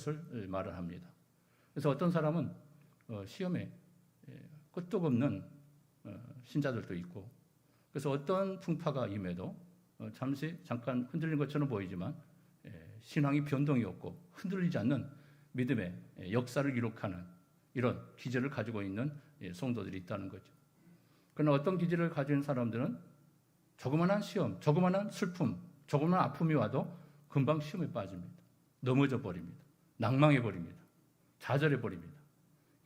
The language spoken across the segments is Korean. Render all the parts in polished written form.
것을 말을 합니다. 그래서 어떤 사람은 시험에 끄떡없는 신자들도 있고, 그래서 어떤 풍파가 임해도 잠깐 흔들린 것처럼 보이지만 신앙이 변동이 없고 흔들리지 않는 믿음의 역사를 기록하는 이런 기질을 가지고 있는 성도들이 있다는 거죠. 그러나 어떤 기질을 가진 사람들은 조그만한 시험, 조그만한 슬픔, 조그만한 아픔이 와도 금방 시험에 빠집니다. 넘어져 버립니다. 낭망해 버립니다. 좌절해 버립니다.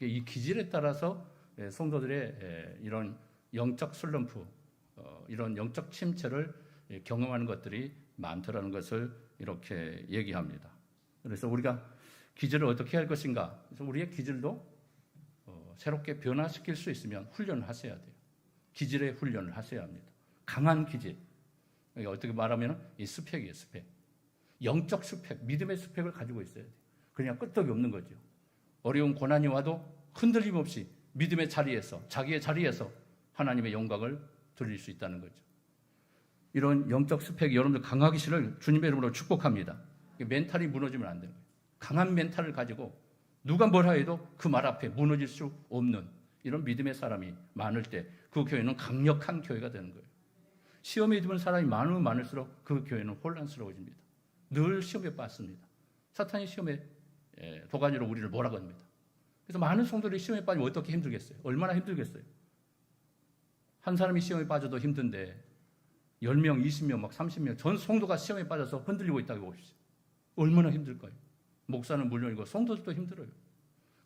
이 기질에 따라서 성도들의 이런 영적 슬럼프, 이런 영적 침체를 경험하는 것들이 많더라는 것을 이렇게 얘기합니다. 그래서 우리가 기질을 어떻게 할 것인가? 그래서 우리의 기질도 새롭게 변화시킬 수 있으면 훈련을 하셔야 돼요. 기질의 훈련을 하셔야 합니다. 강한 기질. 어떻게 말하면 이 스펙이에요, 스펙. 영적 스펙, 믿음의 스펙을 가지고 있어야 돼요. 그냥 끄떡이 없는 거죠. 어려운 고난이 와도 흔들림 없이 믿음의 자리에서, 자기의 자리에서 하나님의 영광을 드릴 수 있다는 거죠. 이런 영적 스펙이 여러분들 강하기를 주님의 이름으로 축복합니다. 멘탈이 무너지면 안 되는 거예요. 강한 멘탈을 가지고 누가 뭐라 해도 그 말 앞에 무너질 수 없는 이런 믿음의 사람이 많을 때 그 교회는 강력한 교회가 되는 거예요. 시험에 드는 사람이 많으면 많을수록 그 교회는 혼란스러워집니다. 늘 시험에 빠집니다. 사탄이 시험에 도가니로 우리를 몰아갑니다. 그래서 많은 성도들이 시험에 빠지면 어떻게 힘들겠어요? 얼마나 힘들겠어요? 한 사람이 시험에 빠져도 힘든데 10명, 20명, 막 30명 전 성도가 시험에 빠져서 흔들리고 있다고 보십시오. 얼마나 힘들까요? 목사는 물론이고 성도들도 힘들어요.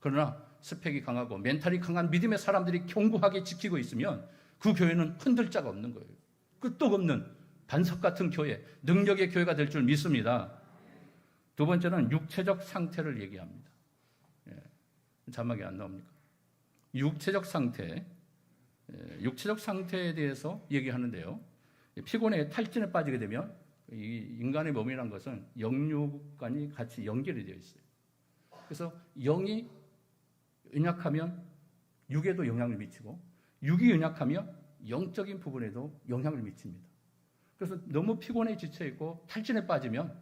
그러나 스펙이 강하고 멘탈이 강한 믿음의 사람들이 견고하게 지키고 있으면 그 교회는 흔들 자가 없는 거예요. 끄떡없는 반석 같은 교회, 능력의 교회가 될 줄 믿습니다. 두 번째는 육체적 상태를 얘기합니다. 자막이 안 나옵니까? 육체적 상태, 육체적 상태에 대해서 얘기하는데요. 피곤해 탈진에 빠지게 되면 이 인간의 몸이란 것은 영육간이 같이 연결이 되어 있어요. 그래서 영이 연약하면 육에도 영향을 미치고 육이 연약하면 영적인 부분에도 영향을 미칩니다. 그래서 너무 피곤해 지쳐있고 탈진에 빠지면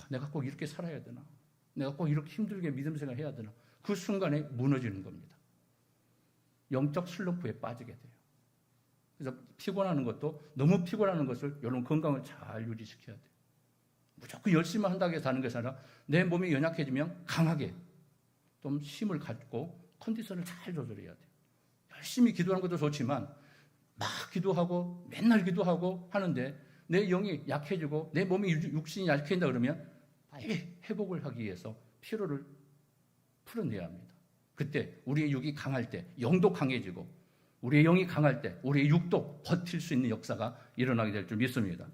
내가 꼭 이렇게 살아야 되나? 내가 꼭 이렇게 힘들게 믿음 생활 해야 되나? 그 순간에 무너지는 겁니다. 영적 슬럼프에 빠지게 돼요. 그래서 피곤하는 것도 너무 피곤하는 것을 여러분 건강을 잘 유지시켜야 돼요. 무조건 열심히 한다고 해서 하는 것이 아니라 내 몸이 연약해지면 강하게 좀 힘을 갖고 컨디션을 잘 조절해야 돼요. 열심히 기도하는 것도 좋지만 막 기도하고 맨날 기도하고 하는데 내 영이 약해지고 내 몸이 육신이 약해진다 그러면 빨리 회복을 하기 위해서 피로를 풀어내야 합니다. 그때 우리의 육이 강할 때 영도 강해지고 우리의 영이 강할 때 우리의 육도 버틸 수 있는 역사가 일어나게 될 줄 믿습니다.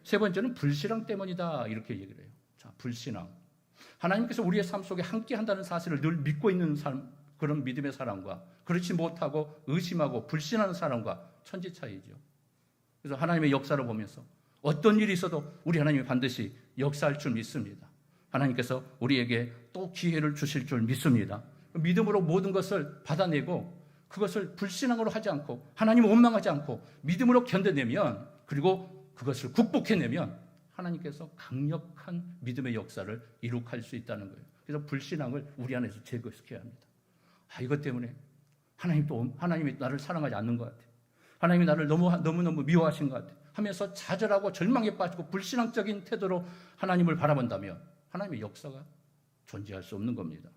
세 번째는 불신앙 때문이다 이렇게 얘기를 해요. 자, 불신앙. 하나님께서 우리의 삶 속에 함께 한다는 사실을 늘 믿고 있는 사람, 그런 믿음의 사람과 그렇지 못하고 의심하고 불신하는 사람과 천지 차이죠. 그래서 하나님의 역사를 보면서 어떤 일이 있어도 우리 하나님이 반드시 역사할 줄 믿습니다. 하나님께서 우리에게 또 기회를 주실 줄 믿습니다. 믿음으로 모든 것을 받아내고 그것을 불신앙으로 하지 않고 하나님을 원망하지 않고 믿음으로 견뎌내면 그리고 그것을 극복해내면 하나님께서 강력한 믿음의 역사를 이룩할 수 있다는 거예요. 그래서 불신앙을 우리 안에서 제거시켜야 합니다. 이것 때문에 하나님이 나를 사랑하지 않는 것 같아요. 하나님이 나를 너무너무 미워하신 것 같아요. 하면서 좌절하고 절망에 빠지고 불신앙적인 태도로 하나님을 바라본다면 하나님의 역사가 존재할 수 없는 겁니다.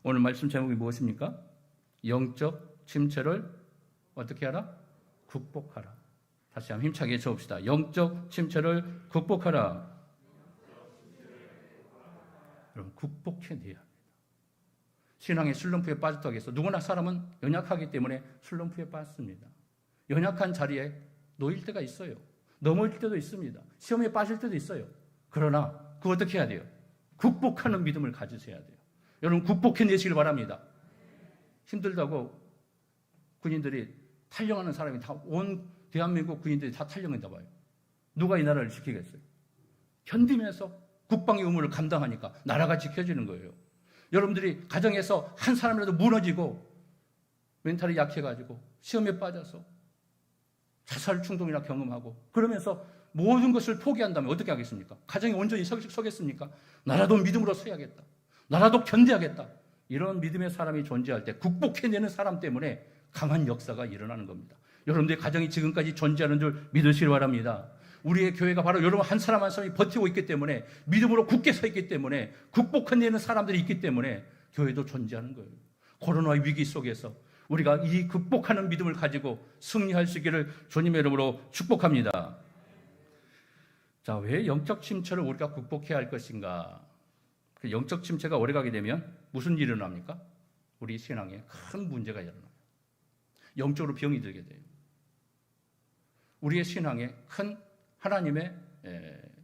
오늘 말씀 제목이 무엇입니까? 영적 침체를 어떻게 하라? 극복하라. 다시 한번 힘차게 외쳐봅시다. 영적 침체를 극복하라. 여러분, 극복해내야 합니다. 신앙의 슬럼프에 빠졌다고 해서 누구나 사람은 연약하기 때문에 슬럼프에 빠졌습니다. 연약한 자리에 놓일 때가 있어요. 넘어질 때도 있습니다. 시험에 빠질 때도 있어요. 그러나 그거 어떻게 해야 돼요? 극복하는 믿음을 가지셔야 돼요. 여러분 극복해내시길 바랍니다. 힘들다고 군인들이 탈영하는 사람이 다 온 대한민국 군인들이 다 탈영했나 봐요. 누가 이 나라를 지키겠어요? 견디면서 국방의 의무를 감당하니까 나라가 지켜지는 거예요. 여러분들이 가정에서 한 사람이라도 무너지고 멘탈이 약해가지고 시험에 빠져서 자살 충동이나 경험하고 그러면서 모든 것을 포기한다면 어떻게 하겠습니까? 가정이 온전히 서겠습니까? 나라도 믿음으로 서야겠다. 나라도 견뎌야겠다. 이런 믿음의 사람이 존재할 때 극복해내는 사람 때문에 강한 역사가 일어나는 겁니다. 여러분들의 가정이 지금까지 존재하는 줄 믿으시기 바랍니다. 우리의 교회가 바로 여러분 한 사람 한 사람이 버티고 있기 때문에, 믿음으로 굳게 서 있기 때문에, 극복해내는 사람들이 있기 때문에 교회도 존재하는 거예요. 코로나 위기 속에서 우리가 이 극복하는 믿음을 가지고 승리할 수 있기를 주님의 이름으로 축복합니다. 자, 왜 영적 침체를 우리가 극복해야 할 것인가? 그 영적 침체가 오래가게 되면 무슨 일이 일어납니까? 우리 신앙에 큰 문제가 일어나요. 영적으로 병이 들게 돼요. 우리의 신앙에 큰 하나님의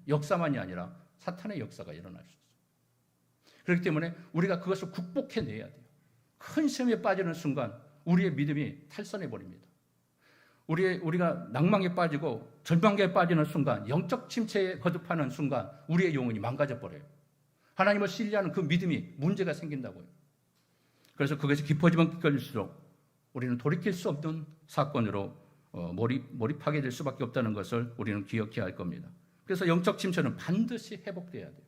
역사만이 아니라 사탄의 역사가 일어날 수 있어요. 그렇기 때문에 우리가 그것을 극복해내야 돼요. 큰 시험에 빠지는 순간 우리의 믿음이 탈선해 버립니다. 우리가 낭망에 빠지고 절망에 빠지는 순간, 영적 침체에 거듭하는 순간 우리의 영혼이 망가져 버려요. 하나님을 신뢰하는 그 믿음이 문제가 생긴다고요. 그래서 그것이 깊어지면 깊어질수록 우리는 돌이킬 수 없는 사건으로 몰입하게 될 수밖에 없다는 것을 우리는 기억해야 할 겁니다. 그래서 영적 침체는 반드시 회복돼야 돼요.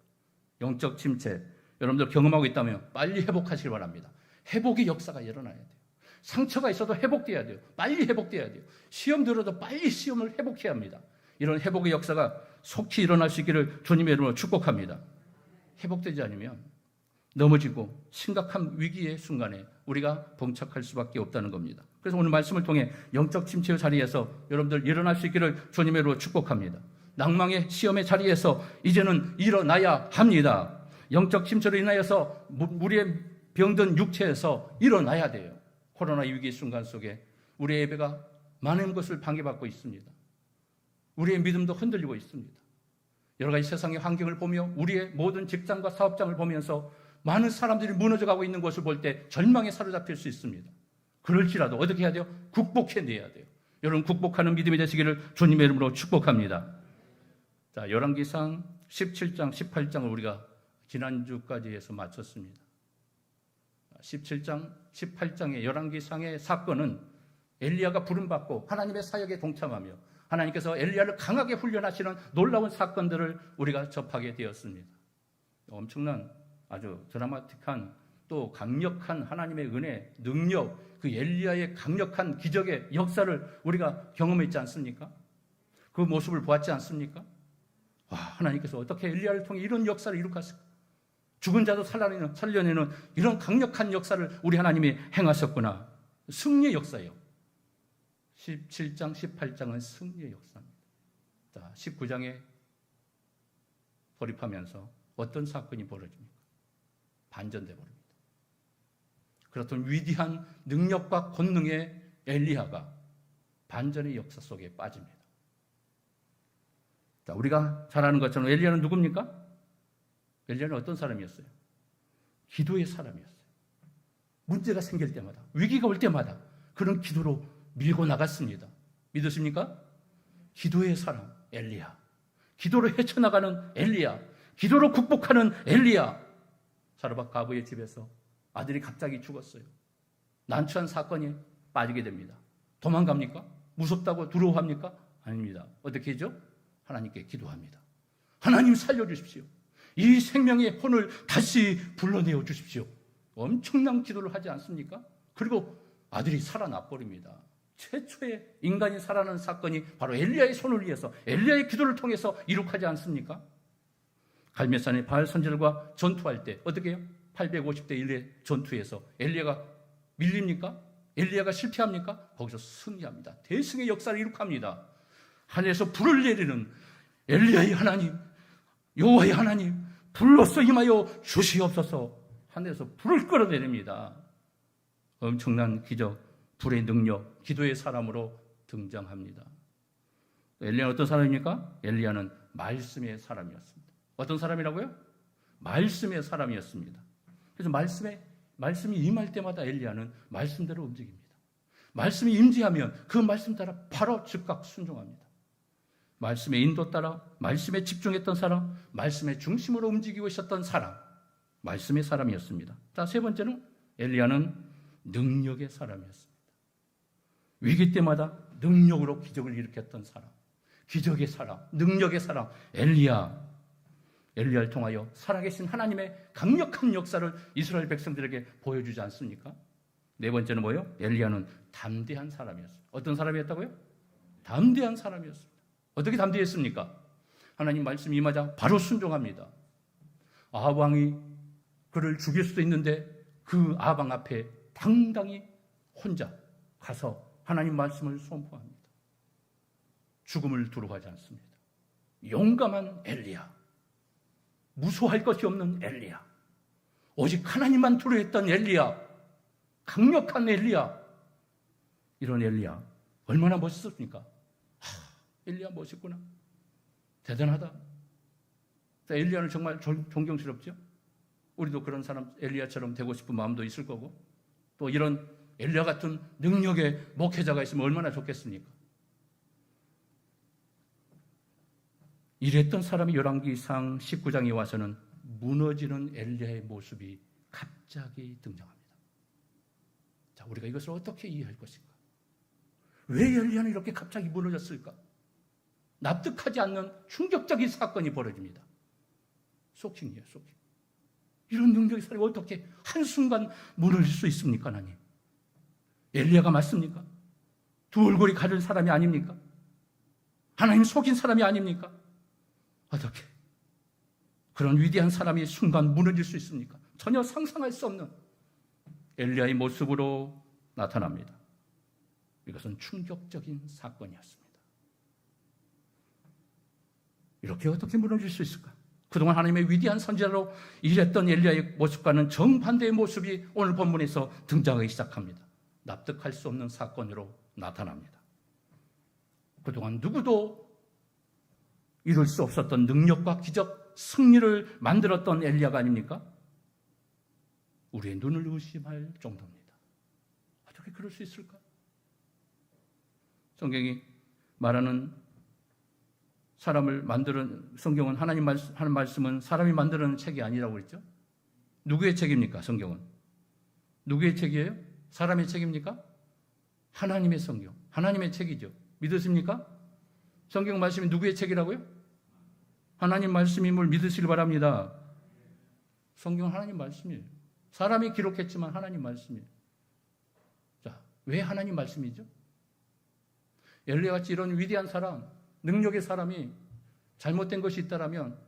영적 침체, 여러분들 경험하고 있다면 빨리 회복하시길 바랍니다. 회복의 역사가 일어나야 돼요. 상처가 있어도 회복돼야 돼요. 빨리 회복돼야 돼요. 시험 들어도 빨리 시험을 회복해야 합니다. 이런 회복의 역사가 속히 일어날 수 있기를 주님의 이름으로 축복합니다. 회복되지 않으면 넘어지고 심각한 위기의 순간에 우리가 봉착할 수밖에 없다는 겁니다. 그래서 오늘 말씀을 통해 영적 침체의 자리에서 여러분들 일어날 수 있기를 주님의 이름으로 축복합니다. 낭망의 시험의 자리에서 이제는 일어나야 합니다. 영적 침체로 인하여서 우리의 병든 육체에서 일어나야 돼요. 코로나 위기 순간 속에 우리의 예배가 많은 것을 방해받고 있습니다. 우리의 믿음도 흔들리고 있습니다. 여러 가지 세상의 환경을 보며 우리의 모든 직장과 사업장을 보면서 많은 사람들이 무너져가고 있는 것을 볼 때 절망에 사로잡힐 수 있습니다. 그럴지라도 어떻게 해야 돼요? 극복해내야 돼요. 여러분 극복하는 믿음이 되시기를 주님의 이름으로 축복합니다. 자, 열왕기상 17장, 18장을 우리가 지난주까지 해서 마쳤습니다. 17장, 18장의 열왕기상의 사건은 엘리야가 부름받고 하나님의 사역에 동참하며 하나님께서 엘리야를 강하게 훈련하시는 놀라운 사건들을 우리가 접하게 되었습니다. 엄청난 아주 드라마틱한 또 강력한 하나님의 은혜, 능력, 그 엘리야의 강력한 기적의 역사를 우리가 경험했지 않습니까? 그 모습을 보았지 않습니까? 와, 하나님께서 어떻게 엘리야를 통해 이런 역사를 이룩하실까? 죽은 자도 살려내는 이런 강력한 역사를 우리 하나님이 행하셨구나. 승리의 역사예요. 17장, 18장은 승리의 역사입니다. 자, 19장에 돌입하면서 어떤 사건이 벌어집니까? 반전돼 버립니다. 그렇던 위대한 능력과 권능의 엘리야가 반전의 역사 속에 빠집니다. 자, 우리가 잘 아는 것처럼 엘리야는 누굽니까? 엘리야는 어떤 사람이었어요? 기도의 사람이었어요. 문제가 생길 때마다, 위기가 올 때마다 그런 기도로 밀고 나갔습니다. 믿으십니까? 기도의 사람 엘리야, 기도로 헤쳐나가는 엘리야, 기도로 극복하는 엘리야. 사르밧 과부의 집에서 아들이 갑자기 죽었어요. 난처한 사건이 빠지게 됩니다. 도망갑니까? 무섭다고 두려워합니까? 아닙니다. 어떻게 하죠? 하나님께 기도합니다. 하나님 살려주십시오. 이 생명의 혼을 다시 불러내어 주십시오. 엄청난 기도를 하지 않습니까? 그리고 아들이 살아나 버립니다. 최초의 인간이 살아난 사건이 바로 엘리야의 손을 위해서, 엘리야의 기도를 통해서 이룩하지 않습니까? 갈멜산의 바알 선지자들과 전투할 때 어떻게 해요? 850대 1의 전투에서 엘리야가 밀립니까? 엘리야가 실패합니까? 거기서 승리합니다. 대승의 역사를 이룩합니다. 하늘에서 불을 내리는 엘리야의 하나님, 여호와의 하나님, 불로써 임하여 주시옵소서. 하늘에서 불을 끌어내립니다. 엄청난 기적, 불의 능력, 기도의 사람으로 등장합니다. 엘리야는 어떤 사람입니까? 엘리야는 말씀의 사람이었습니다. 어떤 사람이라고요? 말씀의 사람이었습니다. 그래서 말씀이 임할 때마다 엘리야는 말씀대로 움직입니다. 말씀이 임재하면 그 말씀 따라 바로 즉각 순종합니다. 말씀의 인도 따라 말씀에 집중했던 사람, 말씀의 중심으로 움직이고 있었던 사람, 말씀의 사람이었습니다. 자, 세 번째는 엘리야는 능력의 사람이었습니다. 위기 때마다 능력으로 기적을 일으켰던 사람, 기적의 사람, 능력의 사람 엘리야를 통하여 살아계신 하나님의 강력한 역사를 이스라엘 백성들에게 보여주지 않습니까? 네 번째는 뭐예요? 엘리야는 담대한 사람이었어요. 어떤 사람이었다고요? 담대한 사람이었습니다. 어떻게 담대했습니까? 하나님 말씀 임하자 바로 순종합니다. 아합 왕이 그를 죽일 수도 있는데 그 아합 왕 앞에 당당히 혼자 가서 하나님 말씀을 선포합니다. 죽음을 두려워하지 않습니다. 용감한 엘리야, 무서워할 것이 없는 엘리야, 오직 하나님만 두려워했던 엘리야, 강력한 엘리야. 이런 엘리야 얼마나 멋있었습니까? 엘리야 멋있구나, 대단하다. 엘리야는 정말 존경스럽죠. 우리도 그런 사람 엘리야처럼 되고 싶은 마음도 있을 거고, 또 이런 엘리야 같은 능력의 목회자가 있으면 얼마나 좋겠습니까? 이랬던 사람이 열왕기상 19장에 와서는 무너지는 엘리야의 모습이 갑자기 등장합니다. 자, 우리가 이것을 어떻게 이해할 것인가? 왜 엘리야는 이렇게 갑자기 무너졌을까? 납득하지 않는 충격적인 사건이 벌어집니다. 쇼킹이에요, 쇼킹. 이런 능력의 사람이 어떻게 한순간 무너질 수 있습니까, 하나님? 엘리야가 맞습니까? 두 얼굴이 가진 사람이 아닙니까? 하나님 속인 사람이 아닙니까? 어떻게 그런 위대한 사람이 순간 무너질 수 있습니까? 전혀 상상할 수 없는 엘리야의 모습으로 나타납니다. 이것은 충격적인 사건이었습니다. 이렇게 어떻게 무너질 수 있을까? 그동안 하나님의 위대한 선지자로 일했던 엘리야의 모습과는 정반대의 모습이 오늘 본문에서 등장하기 시작합니다. 납득할 수 없는 사건으로 나타납니다. 그동안 누구도 이룰 수 없었던 능력과 기적, 승리를 만들었던 엘리야가 아닙니까? 우리의 눈을 의심할 정도입니다. 어떻게 그럴 수 있을까? 성경이 말하는 사람을 만드는, 성경은 하나님 하는 말씀은 사람이 만드는 책이 아니라고 그랬죠? 누구의 책입니까? 성경은 누구의 책이에요? 사람의 책입니까? 하나님의 성경, 하나님의 책이죠. 믿으십니까? 성경 말씀이 누구의 책이라고요? 하나님 말씀임을 믿으시길 바랍니다. 성경은 하나님 말씀이에요. 사람이 기록했지만 하나님 말씀이에요. 자, 왜 하나님 말씀이죠? 엘리야같이 이런 위대한 사람, 능력의 사람이 잘못된 것이 있다라면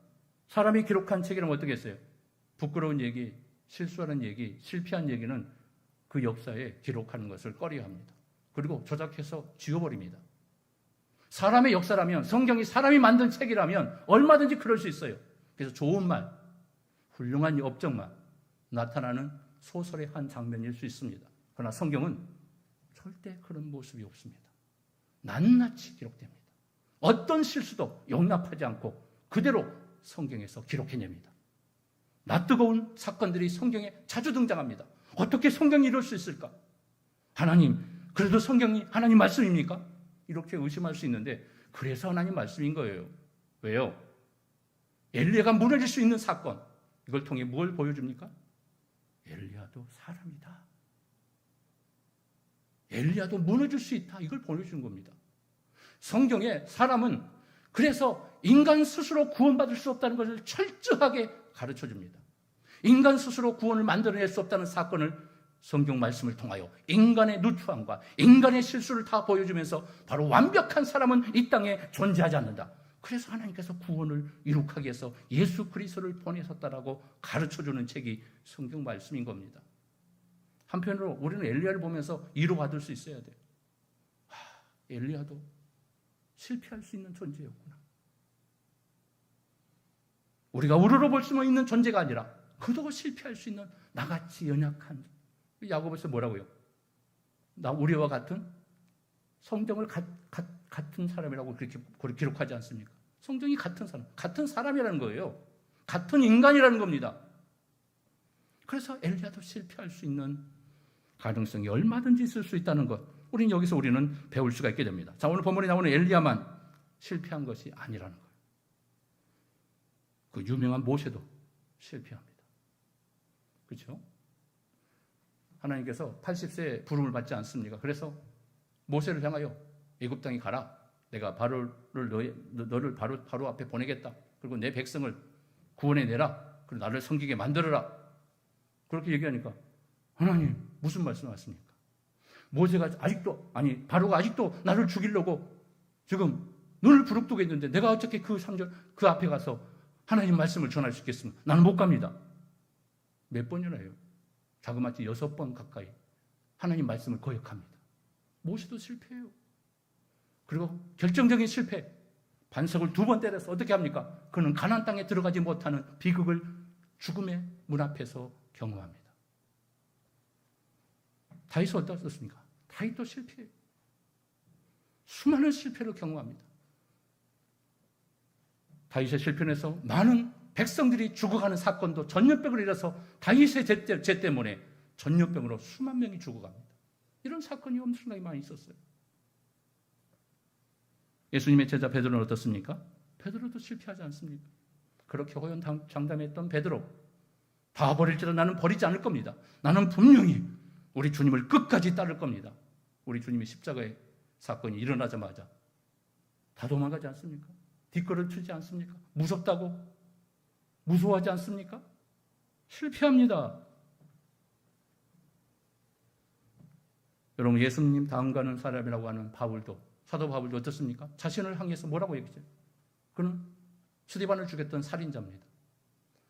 사람이 기록한 책이라면 어떻게 했어요? 부끄러운 얘기, 실수하는 얘기, 실패한 얘기는 그 역사에 기록하는 것을 꺼려합니다. 그리고 조작해서 지워버립니다. 사람의 역사라면, 성경이 사람이 만든 책이라면 얼마든지 그럴 수 있어요. 그래서 좋은 말, 훌륭한 업적만 나타나는 소설의 한 장면일 수 있습니다. 그러나 성경은 절대 그런 모습이 없습니다. 낱낱이 기록됩니다. 어떤 실수도 용납하지 않고 그대로 성경에서 기록해냅니다. 낯뜨거운 사건들이 성경에 자주 등장합니다. 어떻게 성경이 이럴 수 있을까? 하나님, 그래도 성경이 하나님 말씀입니까? 이렇게 의심할 수 있는데 그래서 하나님 말씀인 거예요. 왜요? 엘리야가 무너질 수 있는 사건, 이걸 통해 뭘 보여줍니까? 엘리야도 사람이다. 엘리야도 무너질 수 있다. 이걸 보여주는 겁니다. 성경에 사람은 그래서 인간 스스로 구원받을 수 없다는 것을 철저하게 가르쳐줍니다. 인간 스스로 구원을 만들어낼 수 없다는 사건을 성경 말씀을 통하여 인간의 누추함과 인간의 실수를 다 보여주면서 바로 완벽한 사람은 이 땅에 존재하지 않는다. 그래서 하나님께서 구원을 이룩하기 위해서 예수 그리스도를 보내셨다라고 가르쳐주는 책이 성경 말씀인 겁니다. 한편으로 우리는 엘리야를 보면서 위로받을 수 있어야 돼요. 엘리야도 실패할 수 있는 존재였구나. 우리가 우러러 볼 수 있는 존재가 아니라 그도 실패할 수 있는 나같이 연약한, 야고보서 뭐라고요? 나 우리와 같은 성경을 같은 사람이라고 그렇게 기록하지 않습니까? 성경이 같은 사람이라는 거예요. 같은 인간이라는 겁니다. 그래서 엘리야도 실패할 수 있는 가능성이 얼마든지 있을 수 있다는 것, 우리는 배울 수가 있게 됩니다. 자, 오늘 본문에 나오는 엘리야만 실패한 것이 아니라는 거예요. 그 유명한 모세도 실패합니다. 그렇죠? 하나님께서 80세에 부름을 받지 않습니까? 그래서 모세를 향하여 애굽 땅에 가라. 내가 너를 바로 앞에 보내겠다. 그리고 내 백성을 구원해내라. 그리고 나를 섬기게 만들어라. 그렇게 얘기하니까 하나님 무슨 말씀하십니까? 바로가 아직도 나를 죽이려고 지금 눈을 부릅뜨고 있는데 내가 어떻게 그 3절 그 앞에 가서 하나님 말씀을 전할 수 있겠습니까? 나는 못 갑니다. 몇 번이나 해요? 자그마치 6번 가까이 하나님 말씀을 거역합니다. 모세도 실패해요. 그리고 결정적인 실패. 반석을 2번 때려서 어떻게 합니까? 그는 가나안 땅에 들어가지 못하는 비극을 죽음의 문 앞에서 경험합니다. 다윗은 어떻습니까? 다윗도 실패해요. 수많은 실패를 경험합니다. 다윗의 실패에서 많은 백성들이 죽어가는 사건도 전염병을 일어서 다윗의 죄 때문에 전염병으로 수만 명이 죽어갑니다. 이런 사건이 엄청나게 많이 있었어요. 예수님의 제자 베드로는 어떻습니까? 베드로도 실패하지 않습니까? 그렇게 호연장담했던 베드로, 다 버릴지라도 나는 버리지 않을 겁니다. 나는 분명히 우리 주님을 끝까지 따를 겁니다. 우리 주님의 십자가의 사건이 일어나자마자 다 도망가지 않습니까? 뒷걸을 치지 않습니까? 무섭다고? 무서워하지 않습니까? 실패합니다. 여러분, 예수님 다음 가는 사람이라고 하는 사도 바울도 어떻습니까? 자신을 향해서 뭐라고 얘기했어요? 그는 스데반을 죽였던 살인자입니다.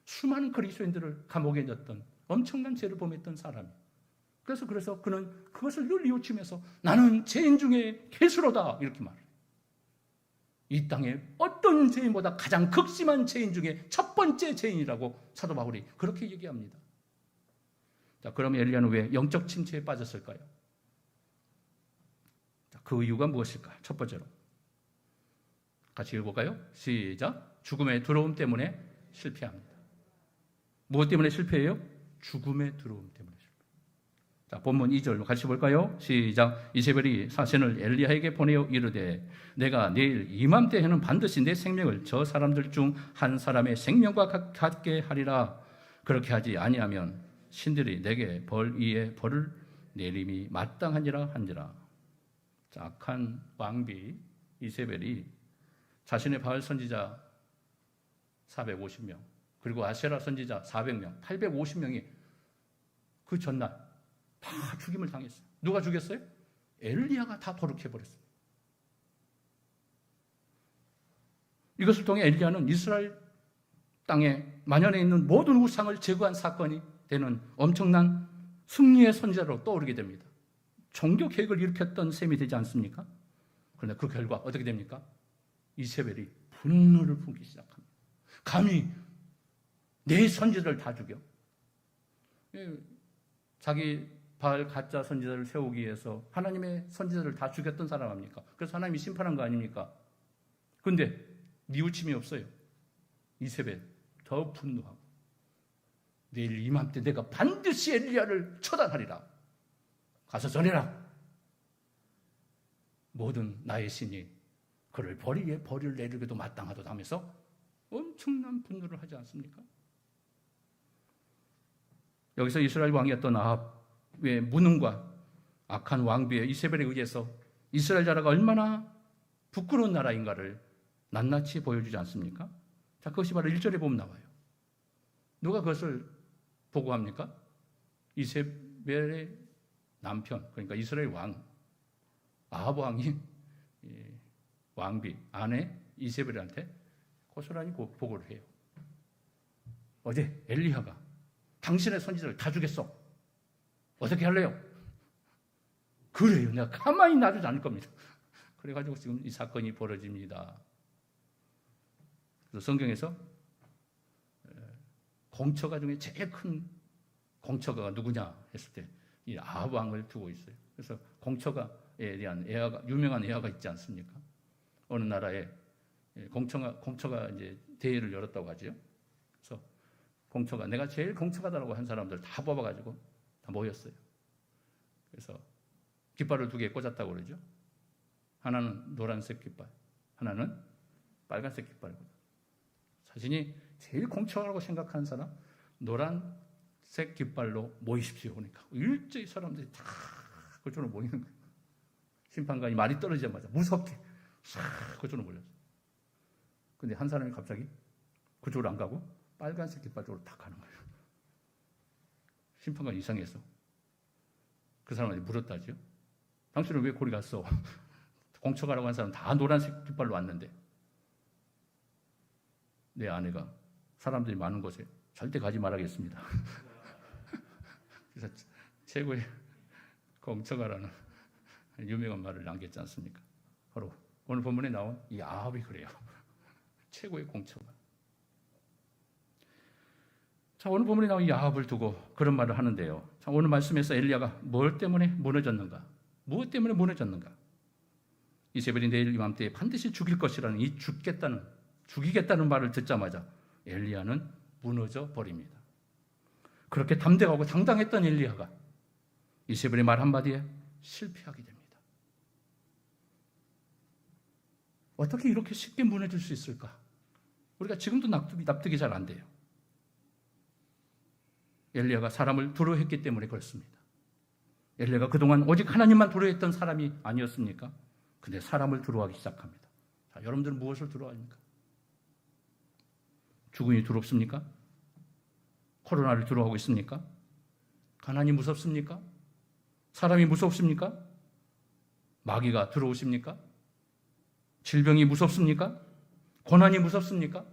수많은 그리스도인들을 감옥에 넣었던 엄청난 죄를 범했던 사람이에요. 그래서 그는 그것을 늘 뉘우치면서 나는 죄인 중에 괴수로다 이렇게 말해요. 이 땅에 어떤 죄인보다 가장 극심한 죄인 중에 첫 번째 죄인이라고 사도 바울이 그렇게 얘기합니다. 자, 그럼 엘리야는 왜 영적 침체에 빠졌을까요? 자, 그 이유가 무엇일까요? 첫 번째로 같이 읽어볼까요? 시작. 죽음의 들어옴 때문에 실패합니다. 무엇 때문에 실패해요? 죽음의 들어옴 때문에. 자, 본문 2절 같이 볼까요? 시작. 이세벨이 사신을 엘리야에게 보내어 이르되 내가 내일 이맘때에는 반드시 내 생명을 저 사람들 중 한 사람의 생명과 같게 하리라. 그렇게 하지 아니하면 신들이 내게 벌 위에 벌을 내림이 마땅하니라 한지라. 자, 악한 왕비 이세벨이 자신의 바알 선지자 450명 그리고 아세라 선지자 400명 850명이 그 전날 다 죽임을 당했어요. 누가 죽였어요? 엘리야가 다 도륙해버렸어요. 이것을 통해 엘리야는 이스라엘 땅에 만연해 있는 모든 우상을 제거한 사건이 되는 엄청난 승리의 선지자로 떠오르게 됩니다. 종교 개혁을 일으켰던 셈이 되지 않습니까? 그런데 그 결과 어떻게 됩니까? 이세벨이 분노를 품기 시작합니다. 감히 내 선지자를 다 죽여. 자기 바알 가짜 선지자를 세우기 위해서 하나님의 선지자를 다 죽였던 사람 아닙니까? 그래서 하나님이 심판한 거 아닙니까? 그런데 뉘우침이 없어요. 이세벨 더 분노하고 내일 이맘때 내가 반드시 엘리야를 처단하리라. 가서 전해라. 모든 나의 신이 그를 벌이에 벌을 내리기도 마땅하다 하면서 엄청난 분노를 하지 않습니까? 여기서 이스라엘 왕이었던 아합의 무능과 악한 왕비의 이세벨에 의해서 이스라엘 나라가 얼마나 부끄러운 나라인가를 낱낱이 보여주지 않습니까? 자, 그것이 바로 1절에 보면 나와요. 누가 그것을 보고합니까? 이세벨의 남편, 그러니까 이스라엘 왕 아합 왕이 왕비 아내 이세벨한테 고스란히 보고를 해요. 어제 엘리야가 당신의 선지자를 다 죽였어. 어떻게 할래요? 그래요. 내가 가만히 놔두지 않을 겁니다. 그래가지고 지금 이 사건이 벌어집니다. 그래서 성경에서 공처가 중에 제일 큰 공처가 누구냐 했을 때 이 아합 왕을 두고 있어요. 그래서 공처가에 대한 유명한 애화가 있지 않습니까? 어느 나라에 공처가 이제 대회를 열었다고 하죠. 그래서 공처가 내가 제일 공처가다라고 한 사람들 다 뽑아가지고 다 모였어요. 그래서 깃발을 2개 꽂았다고 그러죠. 하나는 노란색 깃발, 하나는 빨간색 깃발이거든. 자신이 제일 공처라고 생각하는 사람 노란색 깃발로 모이십시오. 그러니까 일제히 사람들이 다 그쪽으로 모이는 거예요. 심판관이 말이 떨어지자마자 무섭게 싹 그쪽으로 몰렸어요. 근데 한 사람이 갑자기 그쪽으로 안 가고 빨간색 깃발 쪽으로 탁 가는 거예요. 심판관 이상해서 그 사람한테 물었다지요. 당신은 왜 거기 갔어? 공처가라고 한 사람 다 노란색 깃발로 왔는데. 내 아내가 사람들이 많은 곳에 절대 가지 말아야겠습니다. 그래서 최고의 공처가라는 유명한 말을 남겼지 않습니까? 바로 오늘 본문에 나온 이 아합이 그래요. 최고의 공처가. 자, 오늘 본문에 나온 이 아합을 두고 그런 말을 하는데요. 자, 오늘 말씀에서 엘리야가 뭘 때문에 무너졌는가? 무엇 때문에 무너졌는가? 이세벨이 내일 이맘때에 반드시 죽일 것이라는 이 죽이겠다는 말을 듣자마자 엘리야는 무너져 버립니다. 그렇게 담대하고 당당했던 엘리야가 이세벨의 말 한마디에 실패하게 됩니다. 어떻게 이렇게 쉽게 무너질 수 있을까? 우리가 지금도 납득이 잘 안 돼요. 엘리야가 사람을 두려워했기 때문에 그렇습니다. 엘리야가 그동안 오직 하나님만 두려워했던 사람이 아니었습니까? 근데 사람을 두려워하기 시작합니다. 자, 여러분들은 무엇을 두려워합니까? 죽음이 두렵습니까? 코로나를 두려워하고 있습니까? 가난이 무섭습니까? 사람이 무섭습니까? 마귀가 두려우십니까? 질병이 무섭습니까? 고난이 무섭습니까?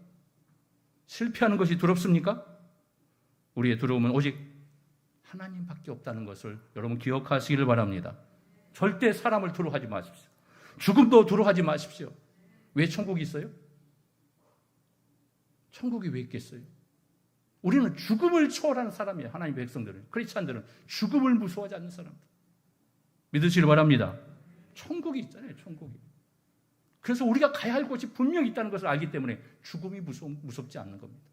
실패하는 것이 두렵습니까? 우리의 두려움은 오직 하나님밖에 없다는 것을 여러분 기억하시기를 바랍니다. 절대 사람을 두려워하지 마십시오. 죽음도 두려워하지 마십시오. 왜 천국이 있어요? 천국이 왜 있겠어요? 우리는 죽음을 초월하는 사람이에요. 하나님의 백성들은. 크리스찬들은 죽음을 무서워하지 않는 사람들. 믿으시길 바랍니다. 천국이 있잖아요. 천국이. 그래서 우리가 가야 할 곳이 분명히 있다는 것을 알기 때문에 죽음이 무섭지 않는 겁니다.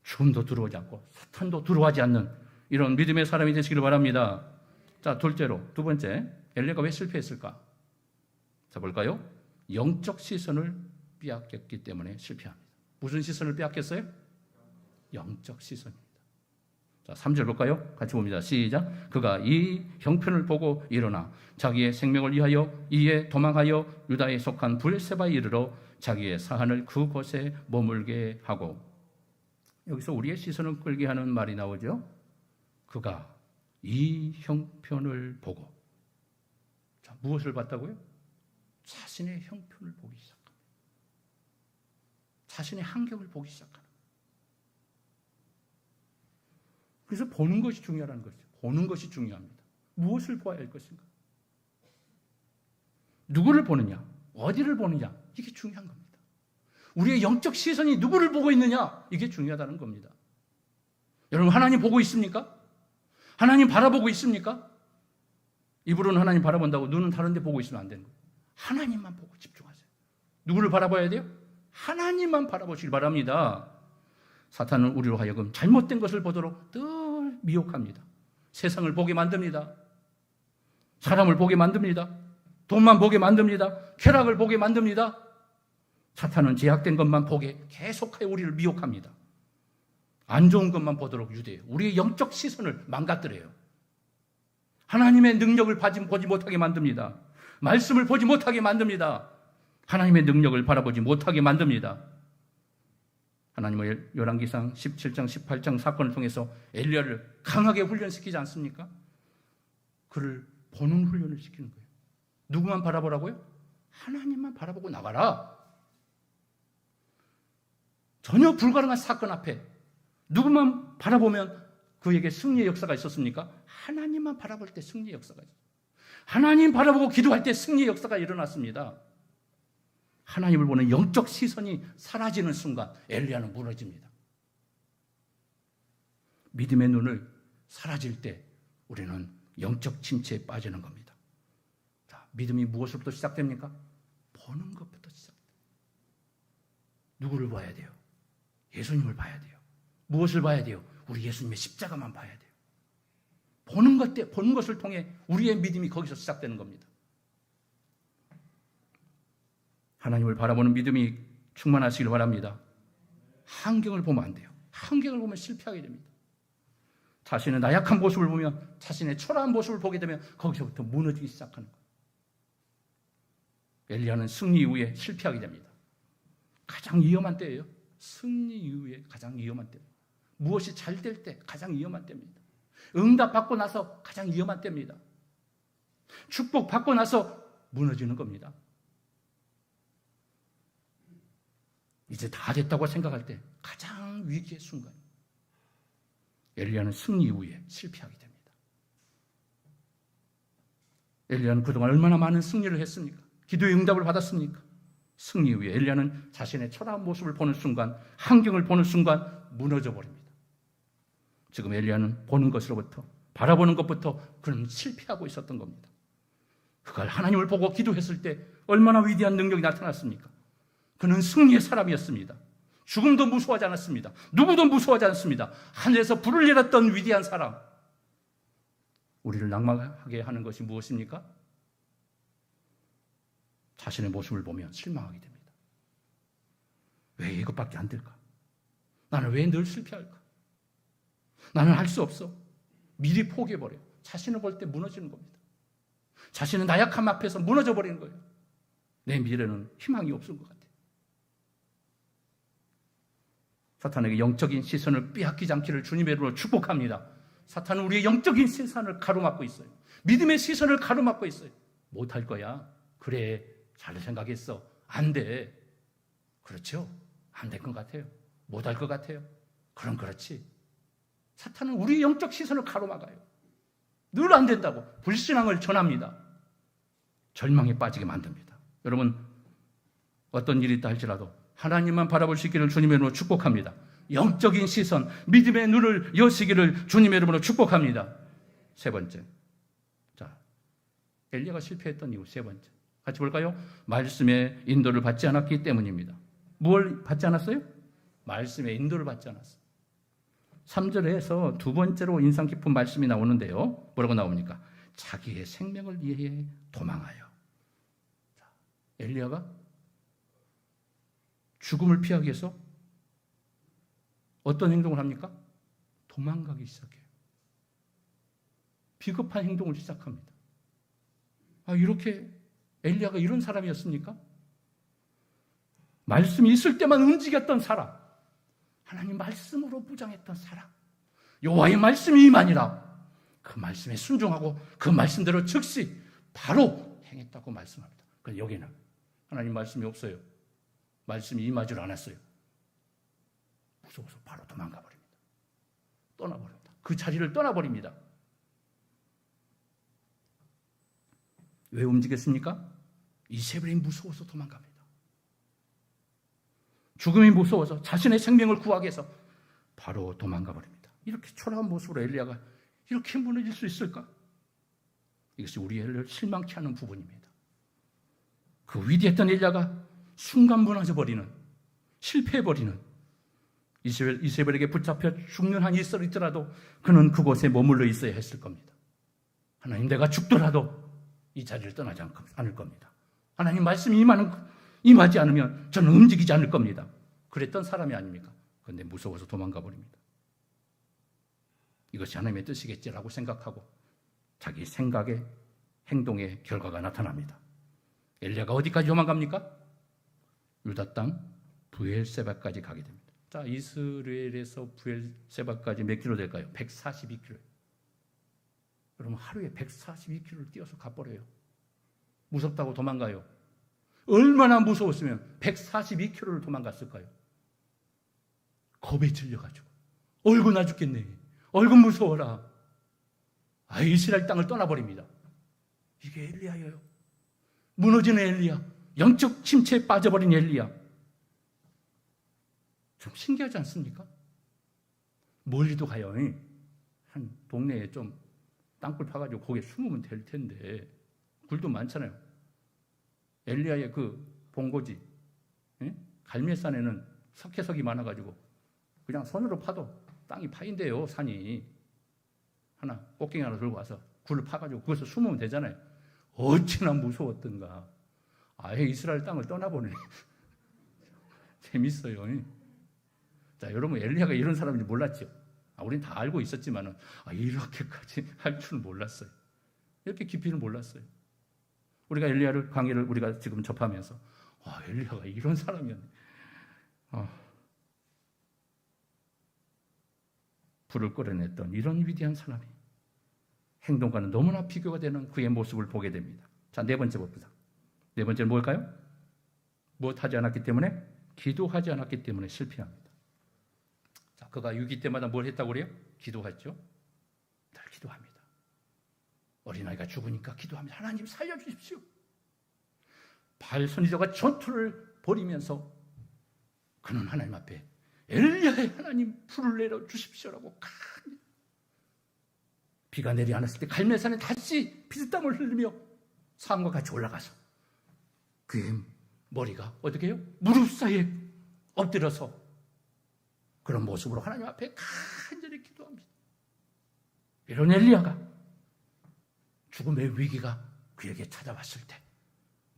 죽음도 두려워하지 않고 사탄도 두려워하지 않는 이런 믿음의 사람이 되시기를 바랍니다. 자, 두 번째, 엘리야가 왜 실패했을까? 자, 볼까요? 영적 시선을 빼앗겼기 때문에 실패합니다. 무슨 시선을 빼앗겼어요? 영적 시선입니다. 자, 3절 볼까요? 같이 봅니다. 시작. 그가 이 형편을 보고 일어나 자기의 생명을 위하여 이에 도망하여 유다에 속한 브엘세바에 이르러 자기의 사한을 그곳에 머물게 하고, 여기서 우리의 시선을 끌게 하는 말이 나오죠. 그가 이 형편을 보고. 자, 무엇을 봤다고요? 자신의 형편을 보기 시작합니다. 자신의 환경을 보기 시작합니다. 그래서 보는 것이 중요하다는 것이죠. 보는 것이 중요합니다. 무엇을 보아야 할 것인가? 누구를 보느냐? 어디를 보느냐? 이게 중요한 겁니다. 우리의 영적 시선이 누구를 보고 있느냐? 이게 중요하다는 겁니다. 여러분, 하나님 보고 있습니까? 하나님 바라보고 있습니까? 입으로는 하나님 바라본다고 눈은 다른 데 보고 있으면 안 되는 거예요. 하나님만 보고 집중하세요. 누구를 바라봐야 돼요? 하나님만 바라보시길 바랍니다. 사탄은 우리로 하여금 잘못된 것을 보도록 늘 미혹합니다. 세상을 보게 만듭니다. 사람을 보게 만듭니다. 돈만 보게 만듭니다. 쾌락을 보게 만듭니다. 사탄은 제약된 것만 보게 계속하여 우리를 미혹합니다. 안 좋은 것만 보도록 유도해요. 우리의 영적 시선을 망가뜨려요. 하나님의 능력을 보지 못하게 만듭니다. 말씀을 보지 못하게 만듭니다. 하나님의 능력을 바라보지 못하게 만듭니다. 하나님은 열왕기상 17장, 18장 사건을 통해서 엘리야를 강하게 훈련시키지 않습니까? 그를 보는 훈련을 시키는 거예요. 누구만 바라보라고요? 하나님만 바라보고 나가라. 전혀 불가능한 사건 앞에 누구만 바라보면 그에게 승리의 역사가 있었습니까? 하나님만 바라볼 때 승리의 역사가 있어요. 하나님 바라보고 기도할 때 승리의 역사가 일어났습니다. 하나님을 보는 영적 시선이 사라지는 순간 엘리야는 무너집니다. 믿음의 눈을 사라질 때 우리는 영적 침체에 빠지는 겁니다. 자, 믿음이 무엇으로부터 시작됩니까? 보는 것부터 시작돼요. 누구를 봐야 돼요? 예수님을 봐야 돼요. 무엇을 봐야 돼요? 우리 예수님의 십자가만 봐야 돼요. 보는 것을 통해 우리의 믿음이 거기서 시작되는 겁니다. 하나님을 바라보는 믿음이 충만하시길 바랍니다. 환경을 보면 안 돼요. 환경을 보면 실패하게 됩니다. 자신의 나약한 모습을 보면, 자신의 초라한 모습을 보게 되면 거기서부터 무너지기 시작하는 거예요. 엘리야는 승리 이후에 실패하게 됩니다. 가장 위험한 때예요. 승리 이후에 가장 위험한 때. 무엇이 잘 될 때 가장 위험한 때입니다. 응답받고 나서 가장 위험한 때입니다. 축복받고 나서 무너지는 겁니다. 이제 다 됐다고 생각할 때 가장 위기의 순간. 엘리야는 승리 이후에 실패하게 됩니다. 엘리야는 그동안 얼마나 많은 승리를 했습니까? 기도의 응답을 받았습니까? 승리 이후에 엘리야는 자신의 초라한 모습을 보는 순간, 환경을 보는 순간 무너져 버립니다. 지금 엘리야는 보는 것으로부터, 바라보는 것부터 그는 실패하고 있었던 겁니다. 그가 하나님을 보고 기도했을 때 얼마나 위대한 능력이 나타났습니까? 그는 승리의 사람이었습니다. 죽음도 무서워하지 않았습니다. 누구도 무서워하지 않습니다. 하늘에서 불을 내렸던 위대한 사람. 우리를 낙망하게 하는 것이 무엇입니까? 자신의 모습을 보면 실망하게 됩니다. 왜 이것밖에 안 될까? 나는 왜 늘 실패할까? 나는 할 수 없어. 미리 포기해버려요. 자신을 볼 때 무너지는 겁니다. 자신의 나약함 앞에서 무너져 버리는 거예요. 내 미래는 희망이 없을 것 같아요. 사탄에게 영적인 시선을 빼앗기지 않기를 주님의 이름으로 축복합니다. 사탄은 우리의 영적인 시선을 가로막고 있어요. 믿음의 시선을 가로막고 있어요. 못할 거야. 그래, 잘 생각했어. 안 돼. 그렇죠? 안 될 것 같아요. 못할 것 같아요. 그럼 그렇지. 사탄은 우리의 영적 시선을 가로막아요. 늘 안 된다고 불신앙을 전합니다. 절망에 빠지게 만듭니다. 여러분, 어떤 일이 있다 할지라도 하나님만 바라볼 수 있기를 주님의 이름으로 축복합니다. 영적인 시선, 믿음의 눈을 여시기를 주님의 이름으로 축복합니다. 세 번째. 자, 엘리야가 실패했던 이유 세 번째. 같이 볼까요? 말씀의 인도를 받지 않았기 때문입니다. 뭘 받지 않았어요? 말씀의 인도를 받지 않았어요. 3절에서 두 번째로 인상 깊은 말씀이 나오는데요. 뭐라고 나옵니까? 자기의 생명을 위해 도망하여. 자, 엘리야가 죽음을 피하기 위해서 어떤 행동을 합니까? 도망가기 시작해요. 비겁한 행동을 시작합니다. 이렇게 엘리야가 이런 사람이었습니까? 말씀이 있을 때만 움직였던 사람, 하나님 말씀으로 무장했던 사람, 여호와의 말씀이 임하니라 그 말씀에 순종하고 그 말씀대로 즉시 바로 행했다고 말씀합니다. 그런데 여기는 하나님 말씀이 없어요. 말씀이 임하지 않았어요. 무서워서 바로 도망가 버립니다. 떠나버립니다. 그 자리를 떠나버립니다. 왜 움직였습니까? 이세벨이 무서워서 도망갑니다. 죽음이 무서워서 자신의 생명을 구하기 위해서 바로 도망가 버립니다. 이렇게 초라한 모습으로 엘리야가 이렇게 무너질 수 있을까? 이것이 우리 엘리야를 실망케 하는 부분입니다. 그 위대했던 엘리야가 순간 무너져 버리는, 실패해 버리는, 이세벨에게 붙잡혀 죽는 한이 있더라도 그는 그곳에 머물러 있어야 했을 겁니다. 하나님, 내가 죽더라도 이 자리를 떠나지 않을 겁니다. 하나님 말씀이 임하지 않으면 저는 움직이지 않을 겁니다. 그랬던 사람이 아닙니까? 그런데 무서워서 도망가 버립니다. 이것이 하나님의 뜻이겠지라고 생각하고 자기 생각의 행동의 결과가 나타납니다. 엘리야가 어디까지 도망갑니까? 유다 땅 브엘세바까지 가게 됩니다. 자, 이스라엘에서 브엘세바까지 몇 킬로 될까요? 142킬로. 여러분, 하루에 142킬로를 뛰어서 가버려요. 무섭다고 도망가요. 얼마나 무서웠으면 142킬로를 도망갔을까요? 겁에 질려가지고 얼굴 나 죽겠네. 얼굴 무서워라. 이스라엘 땅을 떠나버립니다. 이게 엘리야예요. 무너지는 엘리야. 영적 침체에 빠져버린 엘리야. 좀 신기하지 않습니까? 멀리도 가요. 한 동네에 좀 땅굴 파가지고 거기에 숨으면 될 텐데 굴도 많잖아요. 엘리야의 그 본고지 갈멜산에는 석회석이 많아가지고 그냥 손으로 파도 땅이 파인데요. 산이 하나 꽃갱이 하나 들고 와서 굴을 파가지고 거기서 숨으면 되잖아요. 어찌나 무서웠던가. 아예 이스라엘 땅을 떠나보네. 재밌어요. 자, 여러분, 엘리야가 이런 사람인지 몰랐죠? 우린 다 알고 있었지만은 이렇게까지 할 줄은 몰랐어요. 이렇게 깊이는 몰랐어요. 우리가 엘리야를 강의를 우리가 지금 접하면서 엘리야가 이런 사람이었네. 불을 끌어냈던 이런 위대한 사람이 행동과는 너무나 비교가 되는 그의 모습을 보게 됩니다. 자, 네 번째 봅시다. 네 번째는 뭘까요? 무엇하지 않았기 때문에? 기도하지 않았기 때문에 실패합니다. 자, 그가 위기 때마다 뭘 했다고 그래요? 기도했죠. 늘 기도합니다. 어린아이가 죽으니까 기도합니다. 하나님 살려주십시오. 바알 선지자가 전투를 벌이면서 그는 하나님 앞에 엘리야의 하나님 불을 내려 주십시오라고 강히 비가 내리 않았을 때 갈멜산에 다시 피땀을 흘리며 사람과 같이 올라가서 그의 머리가 어떻게 해요? 무릎 사이에 엎드려서 그런 모습으로 하나님 앞에 간절히 기도합니다. 이런 엘리야가 죽음의 위기가 그에게 찾아왔을 때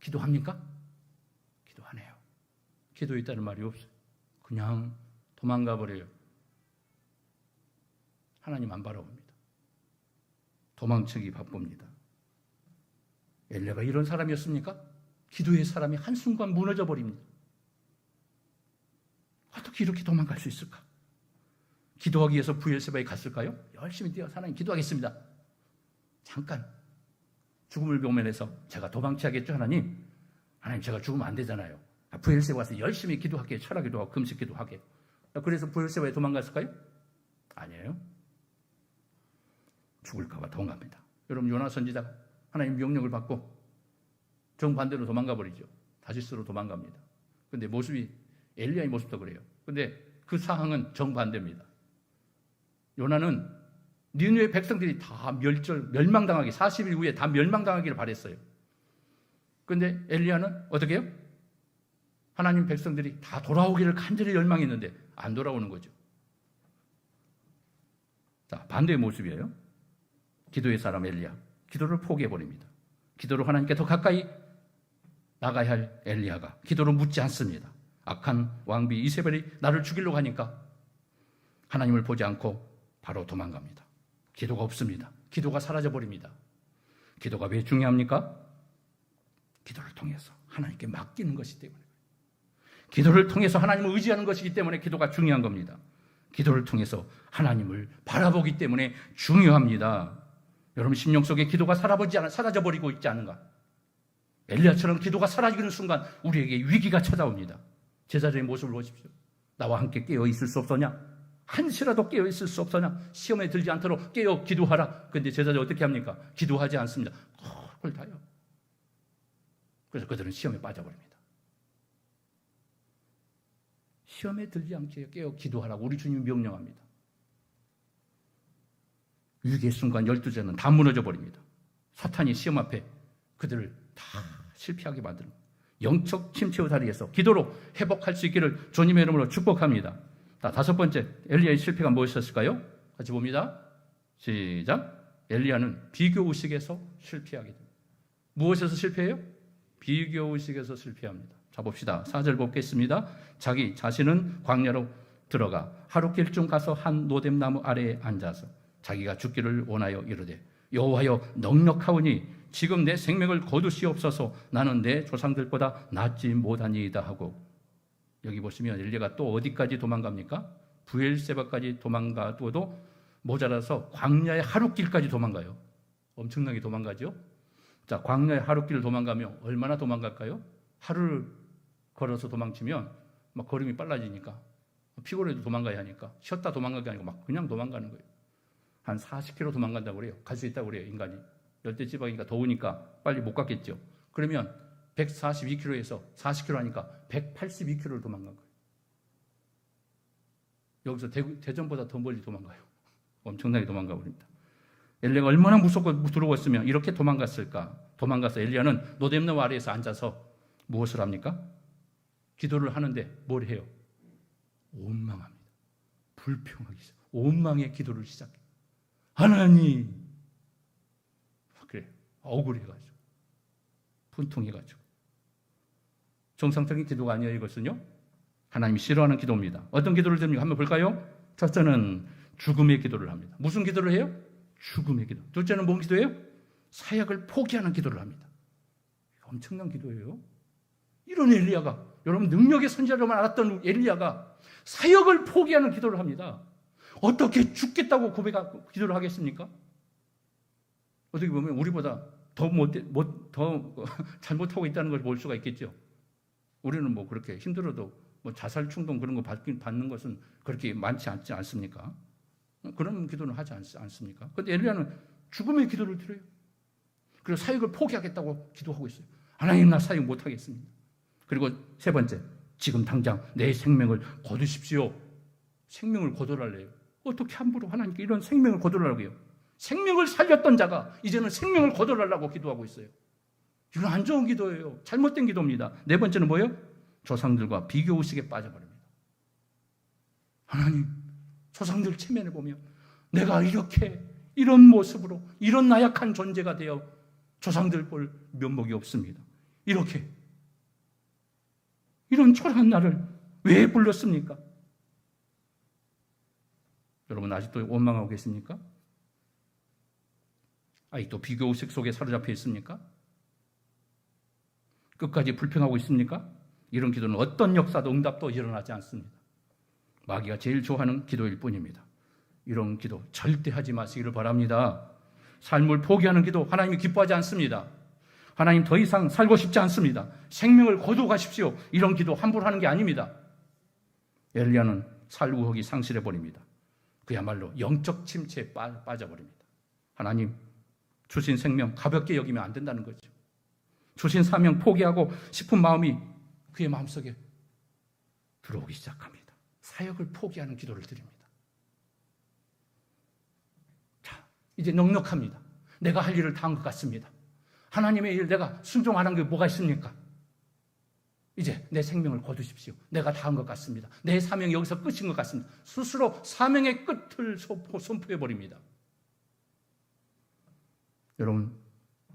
기도합니까? 기도 안 해요. 기도 있다는 말이 없어요. 그냥 도망가 버려요. 하나님 안 바라봅니다. 도망치기 바쁩니다. 엘리야가 이런 사람이었습니까? 기도의 사람이 한순간 무너져 버립니다. 어떻게 이렇게 도망갈 수 있을까? 기도하기 위해서 부엘세바에 갔을까요? 열심히 뛰어 하나님 기도하겠습니다. 잠깐 죽음을 모면해서 제가 도망쳐야겠죠 하나님? 하나님 제가 죽으면 안 되잖아요. 부엘세바 와서 열심히 기도하게, 철학기도 하고 금식기도 하게. 그래서 부엘세바에 도망갔을까요? 아니에요. 죽을까 봐 도망갑니다. 여러분 요나 선지자 하나님 명령을 받고 정반대로 도망가 버리죠. 다시스로 도망갑니다. 근데 모습이 엘리야의 모습도 그래요. 근데 그 상황은 정반대입니다. 요나는 니느웨 백성들이 다 멸망당하기 40일 후에 다 멸망당하기를 바랬어요. 근데 엘리야는 어떻게 해요? 하나님 백성들이 다 돌아오기를 간절히 열망했는데 안 돌아오는 거죠. 자, 반대의 모습이에요. 기도의 사람 엘리야. 기도를 포기해버립니다. 기도로 하나님께 더 가까이 나가야 할 엘리야가 기도로 묻지 않습니다. 악한 왕비 이세벨이 나를 죽이려고 하니까 하나님을 보지 않고 바로 도망갑니다. 기도가 없습니다. 기도가 사라져버립니다. 기도가 왜 중요합니까? 기도를 통해서 하나님께 맡기는 것이기 때문에, 기도를 통해서 하나님을 의지하는 것이기 때문에 기도가 중요한 겁니다. 기도를 통해서 하나님을 바라보기 때문에 중요합니다. 여러분 심령 속에 기도가 사라져버리고 있지 않은가? 엘리야처럼 기도가 사라지는 순간 우리에게 위기가 찾아옵니다. 제자들의 모습을 보십시오. 나와 함께 깨어 있을 수 없더냐? 한시라도 깨어 있을 수 없더냐? 시험에 들지 않도록 깨어 기도하라. 그런데 제자들 어떻게 합니까? 기도하지 않습니다. 그걸 다요. 그래서 그들은 시험에 빠져버립니다. 시험에 들지 않게 깨어 기도하라고 우리 주님이 명령합니다. 위기의 순간 12제는 다 무너져 버립니다. 사탄이 시험 앞에 그들을 다 실패하게 만듭니다. 영적 침체의 자리에서 기도로 회복할 수 있기를 주님의 이름으로 축복합니다. 자, 다섯 번째 엘리야의 실패가 무엇이었을까요? 같이 봅니다. 시작. 엘리야는 비교의식에서 실패하게 됩니다. 무엇에서 실패해요? 비교의식에서 실패합니다. 자, 봅시다. 4절 보겠습니다. 자기 자신은 광야로 들어가 하룻길쯤 가서 한 노뎀나무 아래에 앉아서 자기가 죽기를 원하여 이르되 여호와여 넉넉하오니 지금 내 생명을 거두시옵소서. 나는 내 조상들보다 낫지 못하니이다 하고, 여기 보시면 엘리야가 또 어디까지 도망갑니까? 부엘세바까지 도망가도 모자라서 광야의 하룻길까지 도망가요. 엄청나게 도망가죠. 자, 광야의 하룻길을 도망가면 얼마나 도망갈까요? 하루를 걸어서 도망치면 막 걸음이 빨라지니까 피곤해도 도망가야 하니까 쉬었다 도망가게 아니고 막 그냥 도망가는 거예요. 한 40km 도망간다고 그래요. 갈 수 있다고 그래요, 인간이. 열대지방이니까 더우니까 빨리 못 갔겠죠. 그러면 142km에서 40km 하니까 182km를 도망간 거예요. 여기서 대전보다 더 멀리 도망가요. 엄청나게 도망가 버립니다. 엘리야가 얼마나 무섭고 두려웠으면 이렇게 도망갔을까? 도망가서 엘리야는 노뎀나무 아래에서 앉아서 무엇을 합니까? 기도를 하는데 뭘 해요? 원망합니다. 불평하기 시작. 원망의 기도를 시작해요. 하나님, 그래, 억울해가지고 분통해가지고. 정상적인 기도가 아니에요. 이것은요, 하나님이 싫어하는 기도입니다. 어떤 기도를 드립니까? 한번 볼까요? 첫째는 죽음의 기도를 합니다. 무슨 기도를 해요? 죽음의 기도. 둘째는 뭔 기도예요? 사역을 포기하는 기도를 합니다. 엄청난 기도예요. 이런 엘리야가, 여러분 능력의 선지자로만 알았던 엘리야가 사역을 포기하는 기도를 합니다. 어떻게 죽겠다고 기도를 하겠습니까? 어떻게 보면 우리보다 더 잘못하고 있다는 걸 볼 수가 있겠죠. 우리는 뭐 그렇게 힘들어도 뭐 자살 충동 그런 거 받는 것은 그렇게 많지 않습니까? 그런 기도는 하지 않습니까? 그런데 엘리야는 죽음의 기도를 드려요. 그리고 사역을 포기하겠다고 기도하고 있어요. 하나님, 나 사역 못하겠습니다. 그리고 세 번째, 지금 당장 내 생명을 거두십시오. 생명을 거두라래요. 어떻게 함부로 하나님께 이런 생명을 거두라고 해요? 생명을 살렸던 자가 이제는 생명을 거두라고 기도하고 있어요. 이건 안 좋은 기도예요. 잘못된 기도입니다. 네 번째는 뭐예요? 조상들과 비교의식에 빠져버립니다. 하나님, 조상들 체면을 보며 내가 이런 모습으로 이런 나약한 존재가 되어 조상들 볼 면목이 없습니다. 이런 초라한 나를 왜 불렀습니까? 여러분 아직도 원망하고 계십니까? 아직도 비교의식 속에 사로잡혀 있습니까? 끝까지 불평하고 있습니까? 이런 기도는 어떤 역사도 응답도 일어나지 않습니다. 마귀가 제일 좋아하는 기도일 뿐입니다. 이런 기도 절대 하지 마시기를 바랍니다. 삶을 포기하는 기도 하나님이 기뻐하지 않습니다. 하나님, 더 이상 살고 싶지 않습니다. 생명을 거두어 가십시오. 이런 기도 함부로 하는 게 아닙니다. 엘리야는 살 의욕이 상실해버립니다. 그야말로 영적 침체에 빠져버립니다. 하나님, 주신 생명 가볍게 여기면 안 된다는 거죠. 주신 사명 포기하고 싶은 마음이 그의 마음속에 들어오기 시작합니다. 사역을 포기하는 기도를 드립니다. 자, 이제 넉넉합니다. 내가 할 일을 다 한 것 같습니다. 하나님의 일 내가 순종 안 한 게 뭐가 있습니까? 이제 내 생명을 거두십시오. 내가 다 한 것 같습니다. 내 사명이 여기서 끝인 것 같습니다. 스스로 사명의 끝을 선포해버립니다.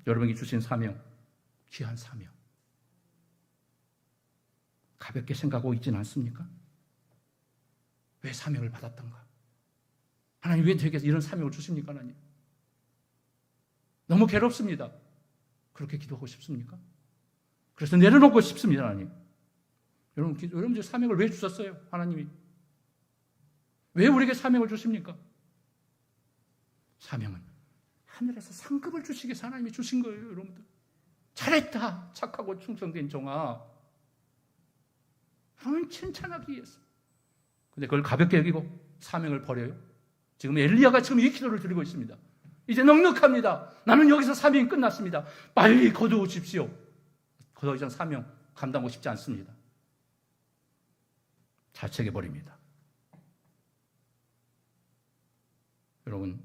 여러분이 주신 사명, 귀한 사명. 가볍게 생각하고 있지는 않습니까? 왜 사명을 받았던가? 하나님, 왜 저에게 이런 사명을 주십니까, 하나님? 너무 괴롭습니다. 그렇게 기도하고 싶습니까? 그래서 내려놓고 싶습니다, 하나님. 여러분 사명을 왜 주셨어요, 하나님이? 왜 우리에게 사명을 주십니까? 사명은 하늘에서 상급을 주시기 위해서 하나님이 주신 거예요, 여러분들. 잘했다, 착하고 충성된 종아. 하나님 칭찬하기 위해서. 근데 그걸 가볍게 여기고 사명을 버려요. 지금 엘리야가 지금 이 기도를 드리고 있습니다. 이제 넉넉합니다. 나는 여기서 사명이 끝났습니다. 빨리 거두십시오. 더 이상 사명 감당하고 싶지 않습니다. 자책해버립니다. 여러분,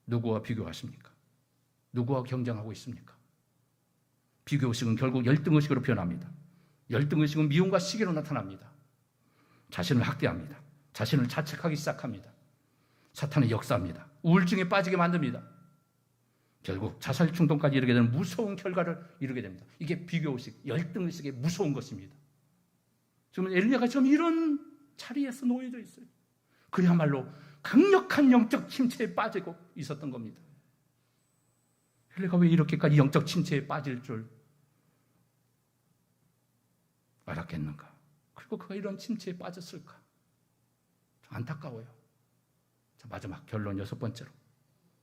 누구와 비교하십니까? 누구와 경쟁하고 있습니까? 비교의식은 결국 열등의식으로 변합니다. 열등의식은 미움과 시기로 나타납니다. 자신을 학대합니다. 자신을 자책하기 시작합니다. 사탄의 역사입니다. 우울증에 빠지게 만듭니다. 결국 자살 충동까지 이르게 되는 무서운 결과를 이루게 됩니다. 이게 비교의식, 열등의식의 무서운 것입니다. 지금 엘리야가 지금 이런 자리에서 놓여져 있어요. 그야말로 강력한 영적 침체에 빠지고 있었던 겁니다. 엘리야가 왜 이렇게까지 영적 침체에 빠질 줄 알았겠는가? 그리고 그가 이런 침체에 빠졌을까? 안타까워요. 자, 마지막 결론 여섯 번째로.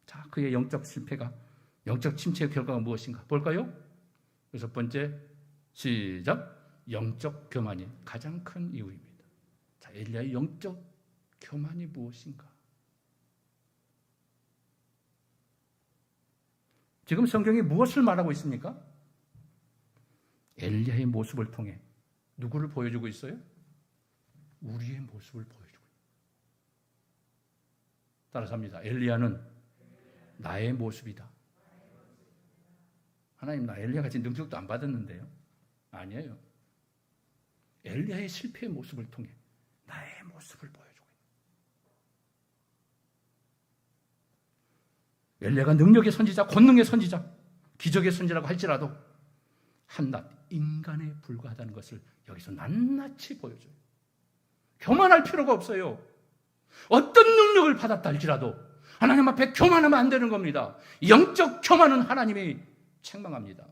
자, 그의 영적 침체의 결과가 무엇인가? 볼까요? 여섯 번째, 시작. 영적 교만이 가장 큰 이유입니다. 자, 엘리야의 영적 교만이 무엇인가? 지금 성경이 무엇을 말하고 있습니까? 엘리야의 모습을 통해 누구를 보여주고 있어요? 우리의 모습을 보여주고 있어요. 따라서 합니다. 엘리야는 나의 모습이다. 하나님, 나 엘리야 같이 능력도 안 받았는데요. 아니에요. 엘리야의 실패의 모습을 통해 나의 모습을 보여주고 있다. 엘리야가 능력의 선지자, 권능의 선지자, 기적의 선지라고 할지라도 한낱 인간에 불과하다는 것을 여기서 낱낱이 보여줘요. 교만할 필요가 없어요. 어떤 능력을 받았다 할지라도 하나님 앞에 교만하면 안 되는 겁니다. 영적 교만은 하나님이 책망합니다.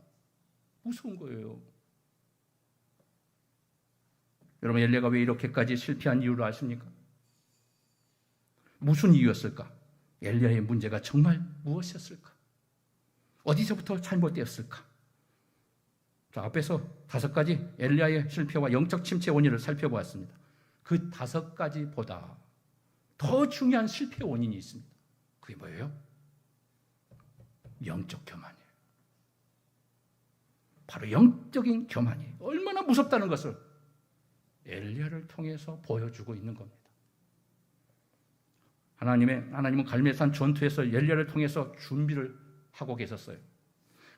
무서운 거예요. 여러분, 엘리야가 왜 이렇게까지 실패한 이유를 아십니까? 무슨 이유였을까? 엘리야의 문제가 정말 무엇이었을까? 어디서부터 잘못되었을까? 자, 앞에서 5가지 엘리야의 실패와 영적 침체 원인을 살펴보았습니다. 그 5가지보다 더 중요한 실패 원인이 있습니다. 그게 뭐예요? 영적 교만이에요. 바로 영적인 교만이 얼마나 무섭다는 것을 엘리야를 통해서 보여주고 있는 겁니다. 하나님은 갈멜산 전투에서 엘리야를 통해서 준비를 하고 계셨어요.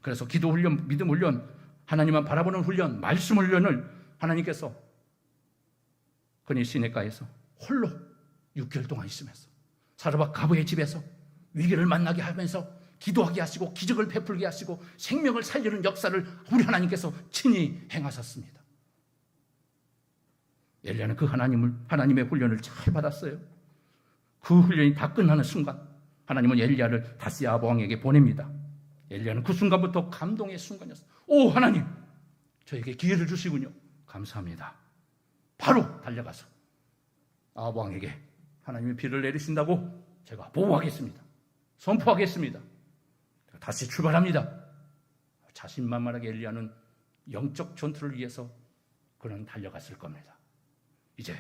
그래서 기도 훈련, 믿음 훈련, 하나님만 바라보는 훈련, 말씀 훈련을 하나님께서 그니 시내가에서 홀로 6개월 동안 있으면서 사르밧 가부의 집에서 위기를 만나게 하면서 기도하게 하시고 기적을 베풀게 하시고 생명을 살리는 역사를 우리 하나님께서 친히 행하셨습니다. 엘리야는 그 하나님의 훈련을 잘 받았어요. 그 훈련이 다 끝나는 순간 하나님은 엘리야를 다시 아합 왕에게 보냅니다. 엘리야는 그 순간부터 감동의 순간이었어요. 오, 하나님, 저에게 기회를 주시군요. 감사합니다. 바로 달려가서 아합 왕에게 하나님이 비를 내리신다고 제가 보호하겠습니다. 선포하겠습니다. 다시 출발합니다. 자신만만하게 엘리야는 영적 전투를 위해서 그는 달려갔을 겁니다. 이제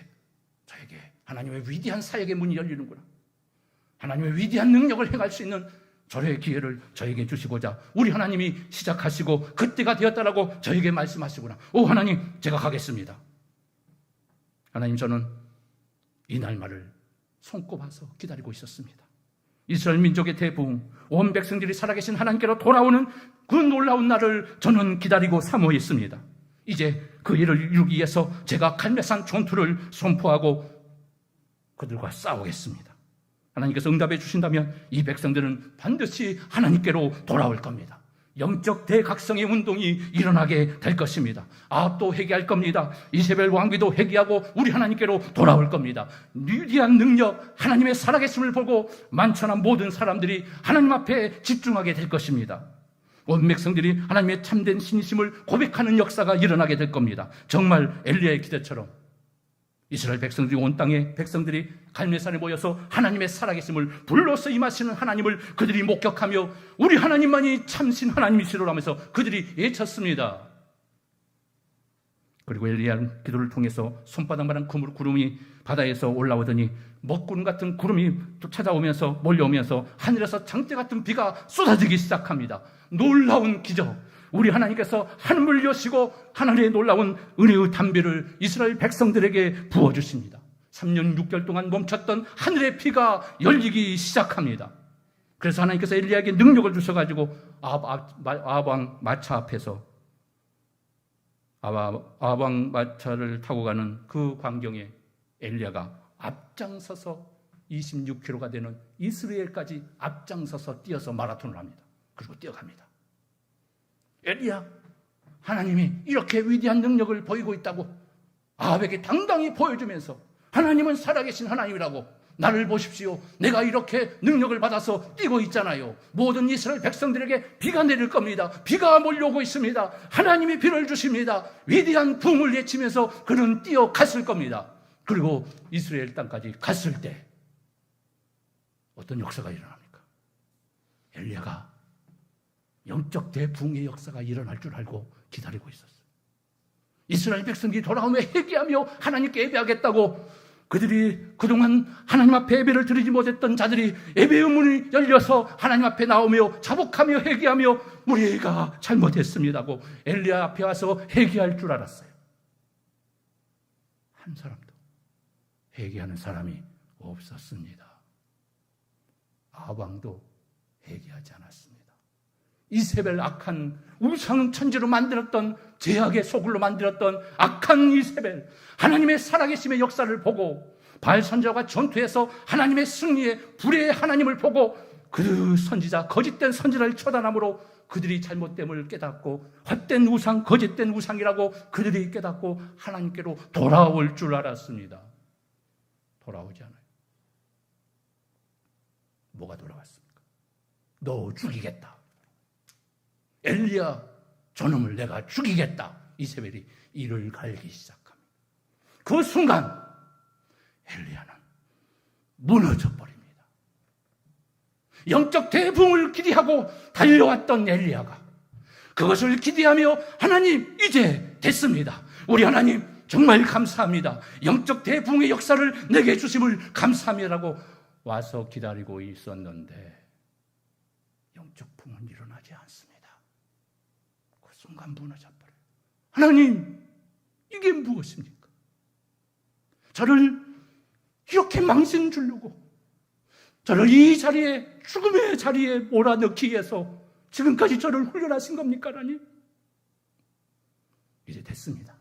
저에게 하나님의 위대한 사역의 문이 열리는구나. 하나님의 위대한 능력을 행할 수 있는 절호의 기회를 저에게 주시고자 우리 하나님이 시작하시고 그때가 되었다라고 저에게 말씀하시구나. 오, 하나님, 제가 가겠습니다. 하나님, 저는 이 날만을 손꼽아서 기다리고 있었습니다. 이스라엘 민족의 대부흥, 온 백성들이 살아계신 하나님께로 돌아오는 그 놀라운 날을 저는 기다리고 사모했습니다. 이제 그 일을 이루기 위해서 제가 갈멜산 전투를 선포하고 그들과 싸우겠습니다. 하나님께서 응답해 주신다면 이 백성들은 반드시 하나님께로 돌아올 겁니다. 영적 대각성의 운동이 일어나게 될 것입니다. 아합도 회개할 겁니다. 이세벨 왕비도 회개하고 우리 하나님께로 돌아올 겁니다. 위대한 능력, 하나님의 살아계심을 보고 만천한 모든 사람들이 하나님 앞에 집중하게 될 것입니다. 온 백성들이 하나님의 참된 신이심을 고백하는 역사가 일어나게 될 겁니다. 정말 엘리야의 기대처럼 이스라엘 백성들이 온 땅에 백성들이 갈멜산에 모여서 하나님의 살아계심을 불러서 임하시는 하나님을 그들이 목격하며 우리 하나님만이 참신 하나님이시로라 하면서 그들이 외쳤습니다. 그리고 엘리야는 기도를 통해서 손바닥만한 구름이 바다에서 올라오더니 먹구름 같은 구름이 찾아오면서 몰려오면서 하늘에서 장대 같은 비가 쏟아지기 시작합니다. 놀라운 기적, 우리 하나님께서 하늘을 여시고 하늘의 놀라운 은혜의 담비를 이스라엘 백성들에게 부어주십니다. 3년 6개월 동안 멈췄던 하늘의 비가 열리기 시작합니다. 그래서 하나님께서 엘리야에게 능력을 주셔가지고 아합 왕 마차 앞에서 아합 왕 마차를 타고 가는 그 광경에 엘리야가 앞장서서 26km가 되는 이스라엘까지 앞장서서 뛰어서 마라톤을 합니다. 그리고 뛰어갑니다. 엘리야, 하나님이 이렇게 위대한 능력을 보이고 있다고 아합에게 당당히 보여주면서 하나님은 살아계신 하나님이라고, 나를 보십시오, 내가 이렇게 능력을 받아서 뛰고 있잖아요. 모든 이스라엘 백성들에게 비가 내릴 겁니다. 비가 몰려오고 있습니다. 하나님이 비를 주십니다. 위대한 부흥을 외치면서 그는 뛰어갔을 겁니다. 그리고 이스라엘 땅까지 갔을 때 어떤 역사가 일어납니까? 엘리야가 영적 대부흥의 역사가 일어날 줄 알고 기다리고 있었어요. 이스라엘 백성들이 돌아오며 회개하며 하나님께 예배하겠다고 그들이 그동안 하나님 앞에 예배를 드리지 못했던 자들이 예배의 문이 열려서 하나님 앞에 나오며 자복하며 회개하며 우리가 잘못했습니다고 엘리야 앞에 와서 회개할 줄 알았어요. 한 사람도 회개하는 사람이 없었습니다. 아합 왕도 회개하지 않았습니다. 이세벨, 악한 우상 천지로 만들었던, 죄악의 소굴로 만들었던 악한 이세벨, 하나님의 살아계심의 역사를 보고 바알 선지자가 전투에서 하나님의 승리의 불의 하나님을 보고 그 선지자, 거짓된 선지자를 처단함으로 그들이 잘못됨을 깨닫고 헛된 우상, 거짓된 우상이라고 그들이 깨닫고 하나님께로 돌아올 줄 알았습니다. 돌아오지 않아요. 뭐가 돌아왔습니까? 너 죽이겠다. 엘리야, 저놈을 내가 죽이겠다. 이세벨이 이를 갈기 시작합니다. 그 순간 엘리야는 무너져 버립니다. 영적 대붕을 기대하고 달려왔던 엘리야가 그것을 기대하며 하나님 이제 됐습니다. 우리 하나님 정말 감사합니다. 영적 대붕의 역사를 내게 주심을 감사합니다라고 와서 기다리고 있었는데 영적 붕은 일어나지 않습니다. 그 순간 무너져 버려요. 하나님 이게 무엇입니까? 저를 이렇게 망신 주려고 저를 이 자리에 죽음의 자리에 몰아넣기 위해서 지금까지 저를 훈련하신 겁니까 하나님? 이제 됐습니다.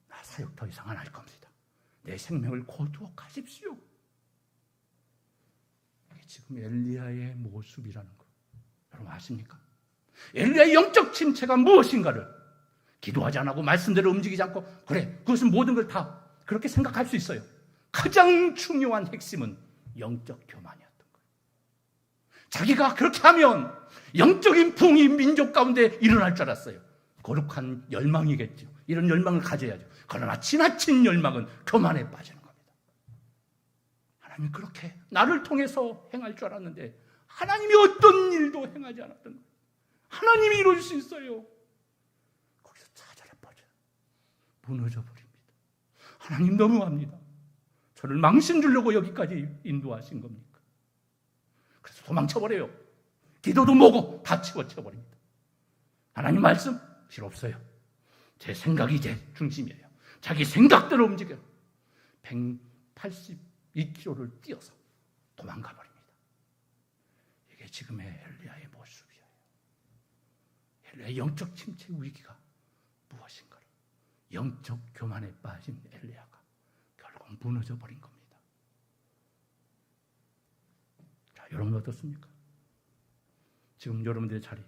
나 사역 더 이상 안 할 겁니다. 내 생명을 거두어 가십시오. 이게 지금 엘리야의 모습이라는 거 여러분 아십니까? 엘리야의 영적 침체가 무엇인가를 기도하지 않고 말씀대로 움직이지 않고 그래 그것은 모든 걸 다 그렇게 생각할 수 있어요. 가장 중요한 핵심은 영적 교만이었던 거예요. 자기가 그렇게 하면 영적인 붕이 민족 가운데 일어날 줄 알았어요. 거룩한 열망이겠죠. 이런 열망을 가져야죠. 그러나 지나친 열망은 교만에 빠지는 겁니다. 하나님이 그렇게 나를 통해서 행할 줄 알았는데 하나님이 어떤 일도 행하지 않았던 거예요. 하나님이 이룰 수 있어요. 거기서 좌절해 빠져요. 무너져 버립니다. 하나님 너무합니다. 저를 망신 주려고 여기까지 인도하신 겁니까? 그래서 도망쳐버려요. 기도도 뭐고 다 치워쳐버립니다. 하나님 말씀 필요 없어요. 제 생각이 이제 중심이에요. 자기 생각대로 움직여요. 182km를 뛰어서 도망가 버립니다. 이게 지금의 엘리야의 모습이에요. 엘리야의 영적 침체 위기가 무엇인가를 영적 교만에 빠진 엘리야가 결국 무너져 버린 겁니다. 자, 여러분 어떻습니까? 지금 여러분들의 자리,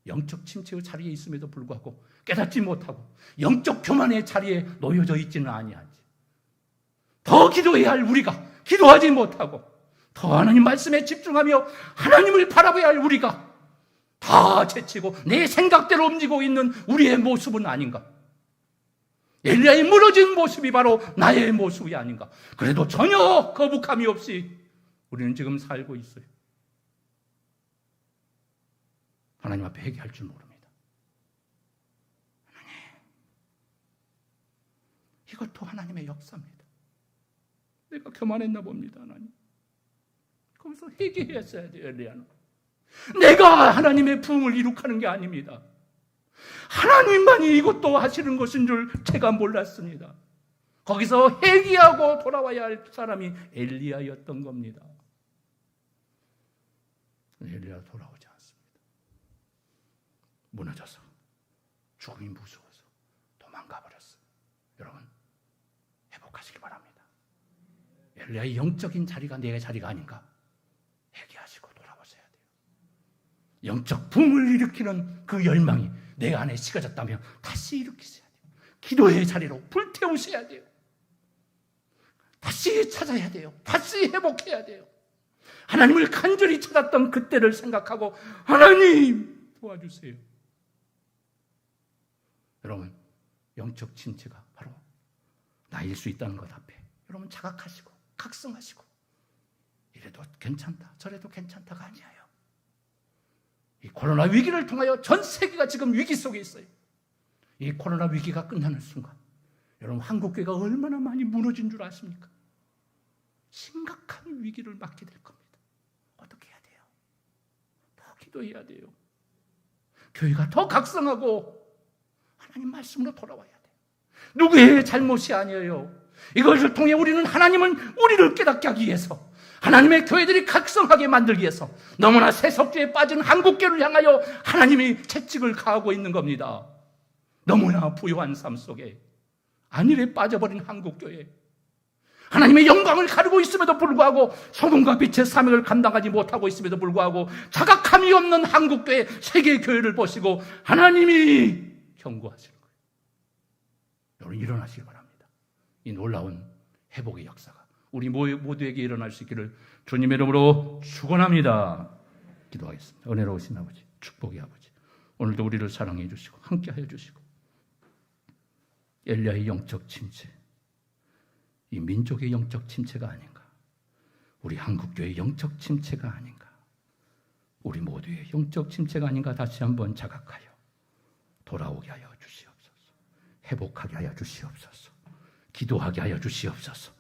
영적 침체의 자리에 있음에도 불구하고 깨닫지 못하고 영적 교만의 자리에 놓여져 있지는 아니한지 더 기도해야 할 우리가 기도하지 못하고 더 하나님 말씀에 집중하며 하나님을 바라봐야 할 우리가 다 제치고 내 생각대로 움직이고 있는 우리의 모습은 아닌가? 엘리야의 무너진 모습이 바로 나의 모습이 아닌가? 그래도 전혀 거북함이 없이 우리는 지금 살고 있어요. 하나님 앞에 회개할 줄 모릅니다. 하나님, 이것도 하나님의 역사입니다. 내가 교만했나 봅니다, 하나님. 거기서 회개했어야 돼요, 엘리야는. 내가 하나님의 부흥을 이룩하는 게 아닙니다. 하나님만이 이것도 하시는 것인 줄 제가 몰랐습니다. 거기서 회개하고 돌아와야 할 사람이 엘리야였던 겁니다. 엘리야 돌아오지 않습니다. 무너져서 죽음이 무서워서 도망가 버렸어요. 여러분 회복하시기 바랍니다. 엘리야의 영적인 자리가 내 자리가 아닌가? 회개하시고 돌아오셔야 돼요. 영적 붐을 일으키는 그 열망이 내 안에 식어졌다면 다시 일으키셔야 돼요. 기도의 자리로 불태우셔야 돼요. 다시 찾아야 돼요. 다시 회복해야 돼요. 하나님을 간절히 찾았던 그때를 생각하고 하나님 도와주세요. 여러분 영적 침체가 바로 나일 수 있다는 것 앞에 여러분 자각하시고 각성하시고 이래도 괜찮다 저래도 괜찮다가 아니에요. 이 코로나 위기를 통하여 전 세계가 지금 위기 속에 있어요. 이 코로나 위기가 끝나는 순간 여러분 한국교회가 얼마나 많이 무너진 줄 아십니까? 심각한 위기를 맞게 될 겁니다. 어떻게 해야 돼요? 더 기도해야 돼요. 교회가 더 각성하고 하나님 말씀으로 돌아와야 돼요. 누구의 잘못이 아니에요. 이것을 통해 우리는 하나님은 우리를 깨닫게 하기 위해서 하나님의 교회들이 각성하게 만들기 위해서 너무나 세속주의에 빠진 한국교회를 향하여 하나님이 채찍을 가하고 있는 겁니다. 너무나 부유한 삶 속에 안일에 빠져버린 한국교회 하나님의 영광을 가르고 있음에도 불구하고 소금과 빛의 사명을 감당하지 못하고 있음에도 불구하고 자각함이 없는 한국교회 세계교회를 보시고 하나님이 경고하시는 거예요. 여러분 일어나시기 바랍니다. 이 놀라운 회복의 역사가 우리 모두에게 일어날 수 있기를 주님의 이름으로 축원합니다. 기도하겠습니다. 은혜로우신 아버지, 축복의 아버지, 오늘도 우리를 사랑해 주시고 함께하여 주시고, 엘리야의 영적 침체, 이 민족의 영적 침체가 아닌가, 우리 한국교회의 영적 침체가 아닌가, 우리 모두의 영적 침체가 아닌가 다시 한번 자각하여 돌아오게 하여 주시옵소서. 회복하게 하여 주시옵소서. 기도하게 하여 주시옵소서.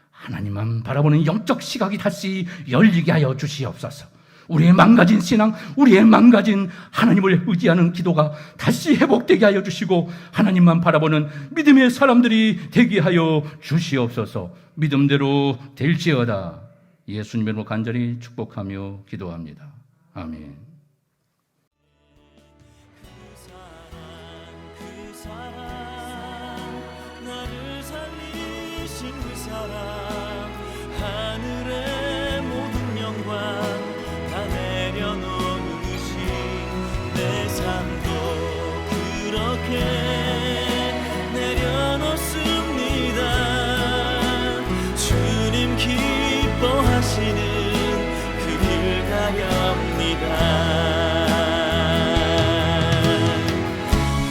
하나님만 바라보는 영적 시각이 다시 열리게 하여 주시옵소서. 우리의 망가진 신앙, 우리의 망가진 하나님을 의지하는 기도가 다시 회복되게 하여 주시고, 하나님만 바라보는 믿음의 사람들이 되게 하여 주시옵소서. 믿음대로 될지어다. 예수님의 이름으로 간절히 축복하며 기도합니다. 아멘. 그 사랑, 나를 살리신 그 사랑, 하늘의 모든 영광 다 내려놓으신 내 삶도 그렇게 내려놓습니다. 주님 기뻐하시는 그 길 가렵니다.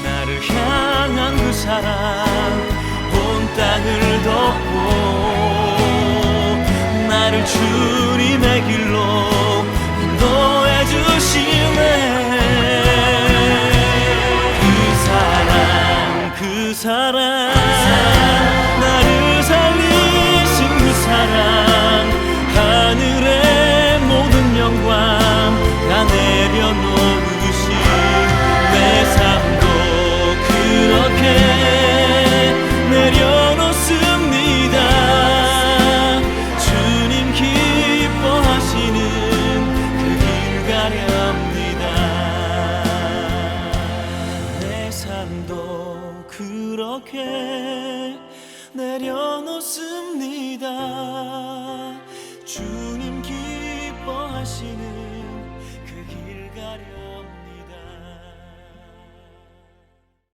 나를 향한 그 사랑 온 땅을 덮고, 나를 주님의 길로 인도해 주시네. 그 사랑, 나를 살리신 그 사랑, 하늘의 모든 영광 다 내려놓으신 내 삶도 그렇게 내려놓습니다. 주님 기뻐하시는 그 길 가렵니다. 내 삶도 그렇게 내려놓습니다. 주님 기뻐하시는